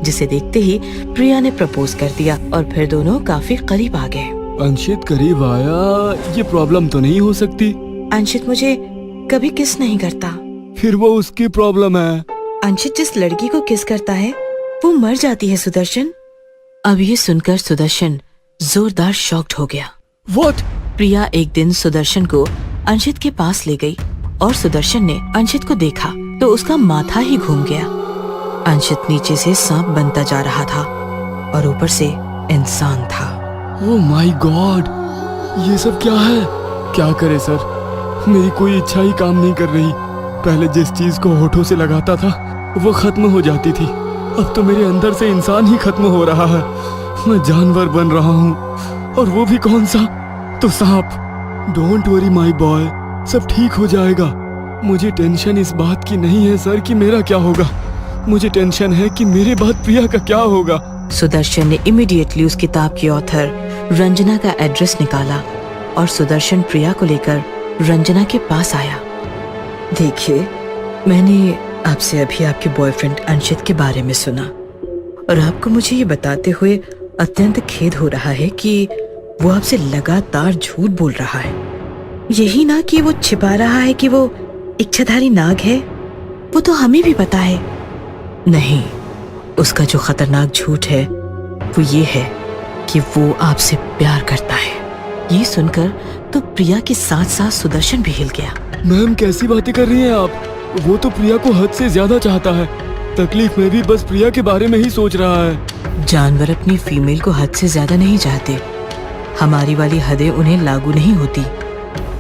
जिसे देखते ही प्रिया ने प्रपोज कर दिया और फिर दोनों काफी करीब आ गए। अंशित करीब आया, ये प्रॉब्लम तो नहीं हो सकती? अंशित मुझे कभी किस नहीं करता। फिर वो उसकी प्रॉब्लम है। अंशित जिस लड़की को किस करता है वो मर जाती है सुदर्शन। अब ये सुनकर सुदर्शन जोरदार शॉक्ड हो गया। What? प्रिया एक दिन सुदर्शन को अंशित के पास ले गई और सुदर्शन ने अंशित को देखा तो उसका माथा ही घूम गया। अंशित नीचे से सांप बनता जा रहा था और ऊपर से इंसान था। ओह माय गॉड, ये सब क्या है? क्या करे सर, मेरी कोई इच्छा ही काम नहीं कर रही। पहले जिस चीज को होठों से लगाता था वो खत्म हो जाती थी, अब तो मेरे अंदर से इंसान ही खत्म हो रहा है। मैं जानवर बन रहा हूँ, और वो भी कौन सा? तो सांप। डोंट वरी माय बॉय, सब ठीक हो जाएगा। मुझे टेंशन इस बात की नहीं है सर कि मेरा क्या होगा, मुझे टेंशन है कि मेरे बाद प्रिया का क्या होगा। सुदर्शन ने इमीडिएटली उस किताब की ऑथर रंजना का एड्रेस निकाला और सुदर्शन प्रिया को लेकर रंजना के पास आया। देखिए, मैंने आपसे अभी आपके बॉयफ्रेंड अंशित के बारे में सुना और आपको मुझे ये बताते हुए अत्यंत खेद हो रहा है कि वो आपसे लगातार झूठ बोल रहा है। यही ना कि वो छिपा रहा है कि वो इच्छाधारी नाग है, वो तो हमें भी पता है। नहीं, उसका जो खतरनाक झूठ है वो ये है कि वो आपसे प्यार करता है। ये सुनकर तो प्रिया के साथ साथ सुदर्शन भी हिल गया। मैम कैसी बातें कर रही हैं आप? वो तो प्रिया को हद से ज्यादा चाहता है। तकलीफ में भी बस प्रिया के बारे में ही सोच रहा है। जानवर अपनी फीमेल को हद से ज्यादा नहीं चाहते, हमारी वाली हदें उन्हें लागू नहीं होती।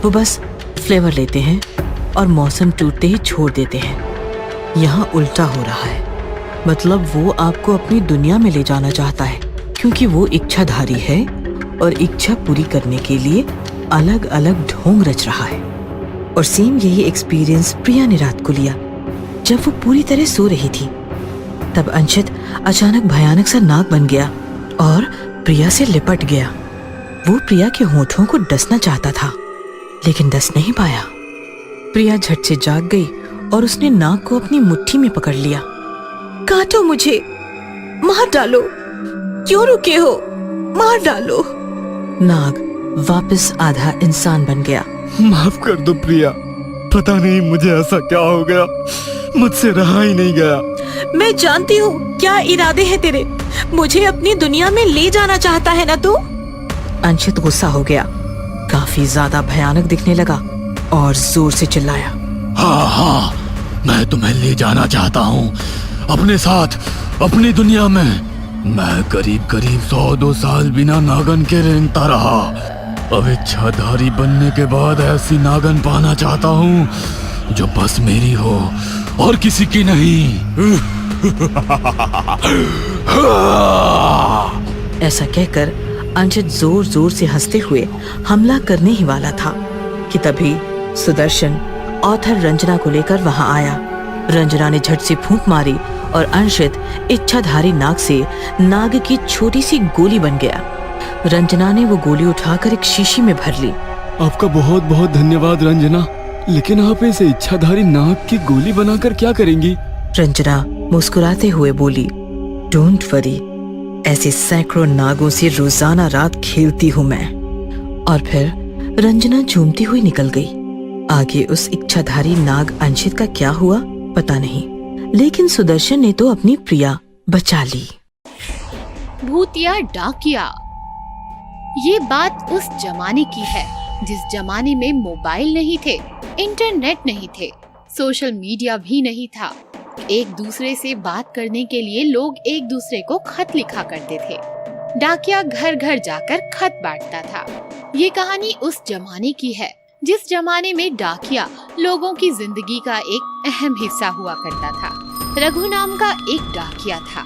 वो बस फ्लेवर लेते हैं और मौसम टूटते ही छोड़ देते हैं। यहाँ उल्टा हो रहा है, मतलब वो आपको अपनी दुनिया में ले जाना चाहता है क्योंकि वो इच्छाधारी है और इच्छा पूरी करने के लिए अलग अलग ढोंग रच रहा है। और सेम यही एक्सपीरियंस प्रिया ने रात को लिया जब वो पूरी तरह सो रही थी। तब अंशित अचानक भयानक सा नाग बन गया और प्रिया से लिपट गया। वो प्रिया के होठों को डसना चाहता था लेकिन डस नहीं पाया। प्रिया झट से जाग गई और उसने नाग को अपनी मुट्ठी में पकड़ लिया। काटो मुझे, मार डालो, क्यों रुके हो, मार डालो। नाग वापस आधा इंसान बन गया। माफ कर दो प्रिया, पता नहीं मुझे ऐसा क्या हो गया, मुझसे रहा ही नहीं गया। मैं जानती हूँ क्या इरादे हैं तेरे, मुझे अपनी दुनिया में ले जाना चाहता है ना तू। अंशित गुस्सा हो गया, काफी ज्यादा भयानक दिखने लगा और जोर से चिल्लाया। हाँ हाँ, मैं तुम्हें ले जाना चाहता हूँ अपने साथ, अपनी दुनिया में। मैं करीब 100-2 साल बिना नागन के रेंगता रहा। अब इच्छाधारी बनने के बाद ऐसी नागन पाना चाहता हूँ जो बस मेरी हो और किसी की नहीं। ऐसा कहकर अंशित जोर जोर से हंसते हुए हमला करने ही वाला था कि तभी सुदर्शन ऑथर रंजना को लेकर वहां आया। रंजना ने झट से फूंक मारी और अंशित इच्छाधारी नाग से नाग की छोटी सी गोली बन गया। रंजना ने वो गोली उठाकर एक शीशी में भर ली। आपका बहुत बहुत धन्यवाद रंजना, लेकिन आप इसे इच्छाधारी नाग की गोली बनाकर क्या करेंगी? रंजना मुस्कुराते हुए बोली, डोंट वरी, ऐसे सैकड़ों नागों से रोजाना रात खेलती हूँ मैं। और फिर रंजना झूमती हुई निकल गई। आगे उस इच्छाधारी नाग अंशित का क्या हुआ पता नहीं, लेकिन सुदर्शन ने तो अपनी प्रिया बचा ली। भूतिया डाकिया। ये बात उस जमाने की है जिस जमाने में मोबाइल नहीं थे, इंटरनेट नहीं थे, सोशल मीडिया भी नहीं था। एक दूसरे से बात करने के लिए लोग एक दूसरे को खत लिखा करते थे। डाकिया घर घर जाकर खत बांटता था। ये कहानी उस जमाने की है जिस जमाने में डाकिया लोगों की जिंदगी का एक अहम हिस्सा हुआ करता था। रघु नाम का एक डाकिया था।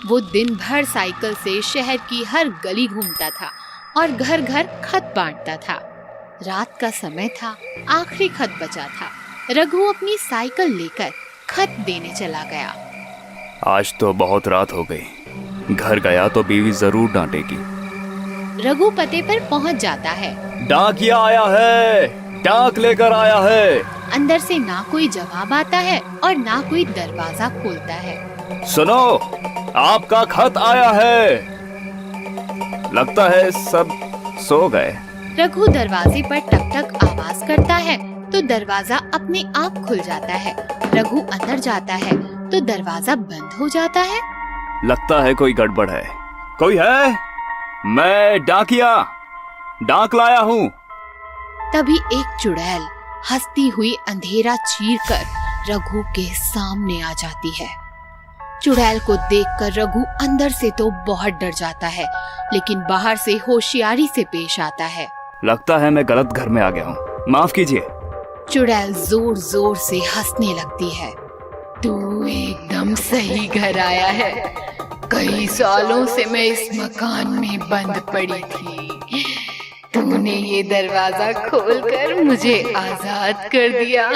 वो दिन भर साइकिल से शहर की हर गली घूमता था और घर घर खत बांटता था। रात का समय था, आखिरी खत बचा था। रघु अपनी साइकिल लेकर खत देने चला गया। आज तो बहुत रात हो गई, घर गया तो बीवी जरूर डांटेगी। रघु पते पर पहुंच जाता है। डाकिया आया है, डाक लेकर आया है। अंदर से ना कोई जवाब आता है और ना कोई दरवाजा खोलता है। सुनो, आपका खत आया है। लगता है सब सो गए। रघु दरवाजे पर टक टक आवाज करता है तो दरवाजा अपने आप खुल जाता है। रघु अंदर जाता है तो दरवाजा बंद हो जाता है। लगता है कोई गड़बड़ है। कोई है? मैं डाकिया, डाक लाया हूँ। तभी एक चुड़ैल हंसती हुई अंधेरा चीरकर रघु के सामने आ जाती है। चुड़ैल को देखकर रघु अंदर से तो बहुत डर जाता है, लेकिन बाहर से होशियारी से पेश आता है। लगता है मैं गलत घर में आ गया हूँ, माफ कीजिए। चुड़ैल जोर जोर से हंसने लगती है। तू एकदम सही घर आया है। कई सालों से मैं इस मकान में बंद पड़ी थी। तूने ये दरवाजा खोलकर मुझे आजाद कर दिया।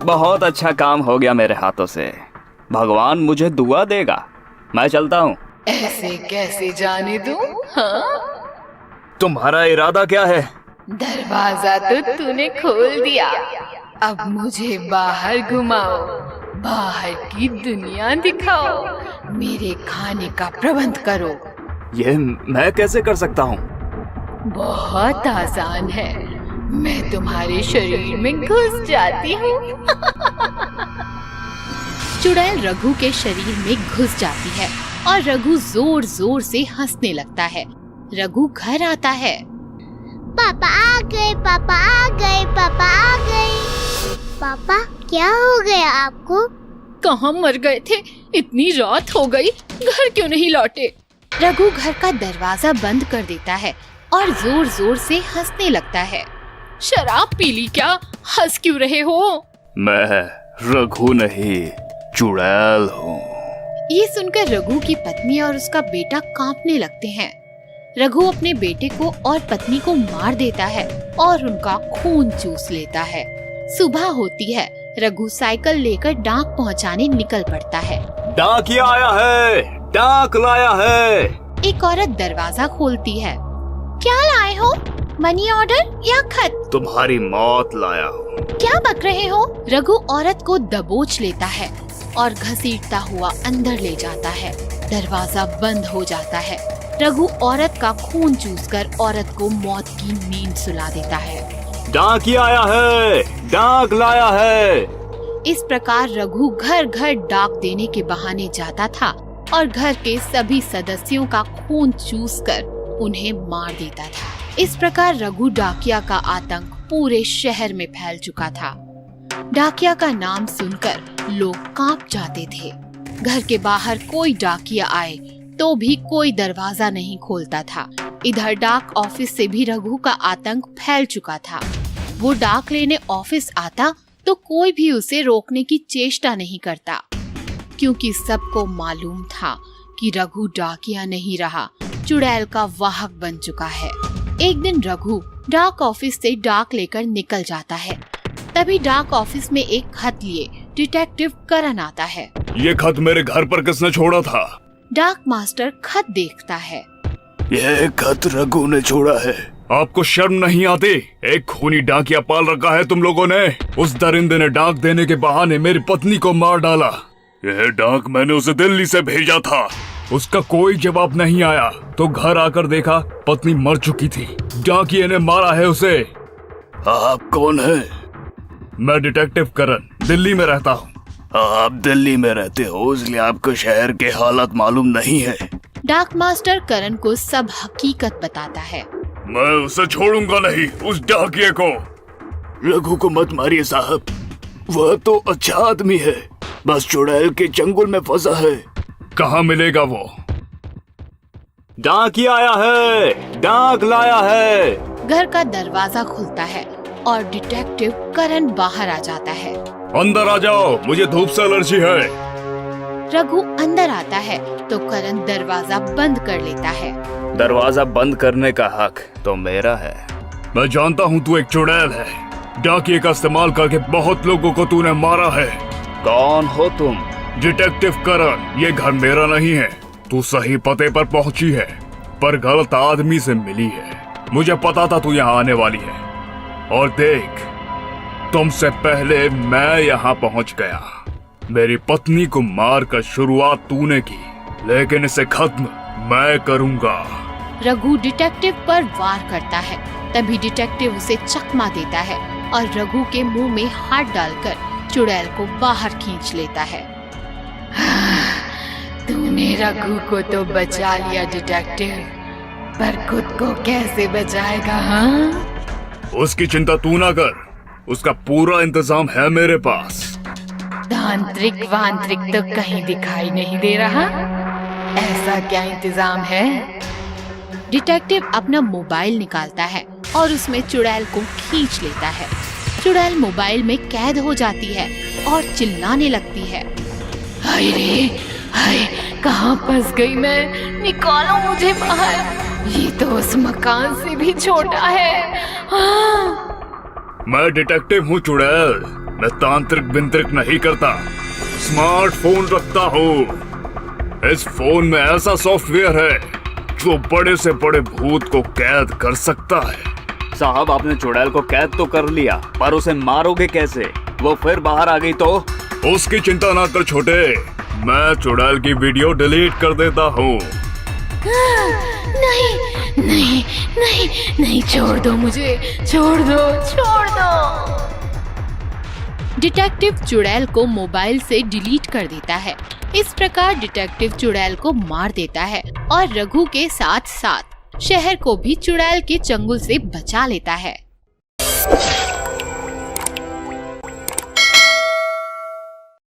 बहुत अच्छा काम हो गया मेरे हाथों से। भगवान मुझे दुआ देगा। मैं चलता हूँ। ऐसे कैसे जाने दूं? हाँ? तुम्हारा इरादा क्या है? दरवाजा तो तूने खोल दिया, अब मुझे बाहर घुमाओ, बाहर की दुनिया दिखाओ, मेरे खाने का प्रबंध करो। ये मैं कैसे कर सकता हूँ? बहुत आसान है, मैं तुम्हारे शरीर में घुस जाती हूँ। चुड़ैल रघु के शरीर में घुस जाती है और रघु जोर जोर से हंसने लगता है। रघु घर आता है। पापा आ गए, पापा आ गए, पापा आ गए। पापा क्या हो गया आपको? कहाँ मर गए थे? इतनी रात हो गई, घर क्यों नहीं लौटे? रघु घर का दरवाजा बंद कर देता है और जोर जोर से हंसने लगता है। शराब पी ली क्या? हंस क्यों रहे हो? मैं रघु नहीं, चुड़ैल हूँ। ये सुनकर रघु की पत्नी और उसका बेटा कांपने लगते हैं। रघु अपने बेटे को और पत्नी को मार देता है और उनका खून चूस लेता है। सुबह होती है। रघु साइकिल लेकर डाक पहुंचाने निकल पड़ता है। डाकिया आया है, डाक लाया है। एक औरत दरवाजा खोलती है। क्या लाए हो? मनी ऑर्डर या खत? तुम्हारी मौत लाया हूँ। क्या बक रहे हो? रघु औरत को दबोच लेता है और घसीटता हुआ अंदर ले जाता है। दरवाजा बंद हो जाता है। रघु औरत का खून चूसकर औरत को मौत की नींद सुला देता है। डाकिया आया है, डाक लाया है। इस प्रकार रघु घर घर डाक देने के बहाने जाता था और घर के सभी सदस्यों का खून चूसकर उन्हें मार देता था। इस प्रकार रघु डाकिया का आतंक पूरे शहर में फैल चुका था। डाकिया का नाम सुनकर लोग कांप जाते थे। घर के बाहर कोई डाकिया आए तो भी कोई दरवाजा नहीं खोलता था। इधर डाक ऑफिस से भी रघु का आतंक फैल चुका था। वो डाक लेने ऑफिस आता तो कोई भी उसे रोकने की चेष्टा नहीं करता, क्योंकि सबको मालूम था कि रघु डाकिया नहीं रहा, चुड़ैल का वाहक बन चुका है। एक दिन रघु डाक ऑफिस से डाक लेकर निकल जाता है। तभी डाक ऑफिस में एक खत लिए डिटेक्टिव करण आता है। ये खत मेरे घर पर किसने छोड़ा था? डार्क मास्टर खत देखता है। यह खत रघु ने छोड़ा है। आपको शर्म नहीं आती? एक खूनी डाकिया पाल रखा है तुम लोगों ने। उस दरिंदे ने डाक देने के बहाने मेरी पत्नी को मार डाला। यह डाक मैंने उसे दिल्ली से भेजा था। उसका कोई जवाब नहीं आया तो घर आकर देखा पत्नी मर चुकी थी। डाकिये ने मारा है उसे। आप कौन है? मैं डिटेक्टिव करण, दिल्ली में रहता हूँ। आप दिल्ली में रहते हो इसलिए आपको शहर के हालात मालूम नहीं है। डार्क मास्टर करण को सब हकीकत बताता है। मैं उसे छोड़ूंगा नहीं, उस डाकिये को। रघु को मत मारिए साहब, वह तो अच्छा आदमी है, बस चुड़ैल के चंगुल में फंसा है। कहाँ मिलेगा वो? डाकिया आया है, डाक लाया है। घर का दरवाजा खुलता है और डिटेक्टिव करण बाहर आ जाता है। अंदर आ जाओ, मुझे धूप से एलर्जी है। रघु अंदर आता है तो करण दरवाजा बंद कर लेता है। दरवाजा बंद करने का हक तो मेरा है। मैं जानता हूँ तू एक चुड़ैल है। डाकिये का इस्तेमाल करके बहुत लोगों को तूने मारा है। कौन हो तुम? डिटेक्टिव करण। ये घर मेरा नहीं है। तू सही पते पर पहुँची है पर गलत आदमी से मिली है। मुझे पता था तू यहाँ आने वाली है और देख, तुमसे पहले मैं यहाँ पहुँच गया। मेरी पत्नी को मार कर शुरुआत तूने की, लेकिन इसे खत्म मैं करूँगा। रघु डिटेक्टिव पर वार करता है। तभी डिटेक्टिव उसे चकमा देता है और रघु के मुंह में हाथ डालकर चुड़ैल को बाहर खींच लेता है। तूने रघु को तो बचा लिया डिटेक्टिव, पर खुद को कैसे बचाएगा? हाँ, उसकी चिंता तू ना कर, उसका पूरा इंतजाम है मेरे पास। तांत्रिक वांत्रिक तो कहीं दिखाई नहीं दे रहा। ऐसा क्या इंतजाम है? डिटेक्टिव अपना मोबाइल निकालता है और उसमें चुड़ैल को खींच लेता है। चुड़ैल मोबाइल में कैद हो जाती है और चिल्लाने लगती है। हाय रे हाय, कहाँ फंस गई मैं? निकालो मुझे बाहर, ये तो उस मकान से भी छोटा है। हाँ। मैं डिटेक्टिव हूँ चुड़ैल, मैं तांत्रिक बिंत्रिक नहीं करता। स्मार्टफोन रखता हूँ। इस फोन में ऐसा सॉफ्टवेयर है जो बड़े से बड़े भूत को कैद कर सकता है। साहब, आपने चुड़ैल को कैद तो कर लिया, पर उसे मारोगे कैसे? वो फिर बाहर आ गई तो? उसकी चिंता ना कर छोटे, मैं चुड़ैल की वीडियो डिलीट कर देता हूँ। नहीं नहीं नहीं नहीं, छोड़ दो मुझे, छोड़ दो, छोड़ दो। डिटेक्टिव चुड़ैल को मोबाइल से डिलीट कर देता है। इस प्रकार डिटेक्टिव चुड़ैल को मार देता है और रघु के साथ साथ शहर को भी चुड़ैल के चंगुल से बचा लेता है।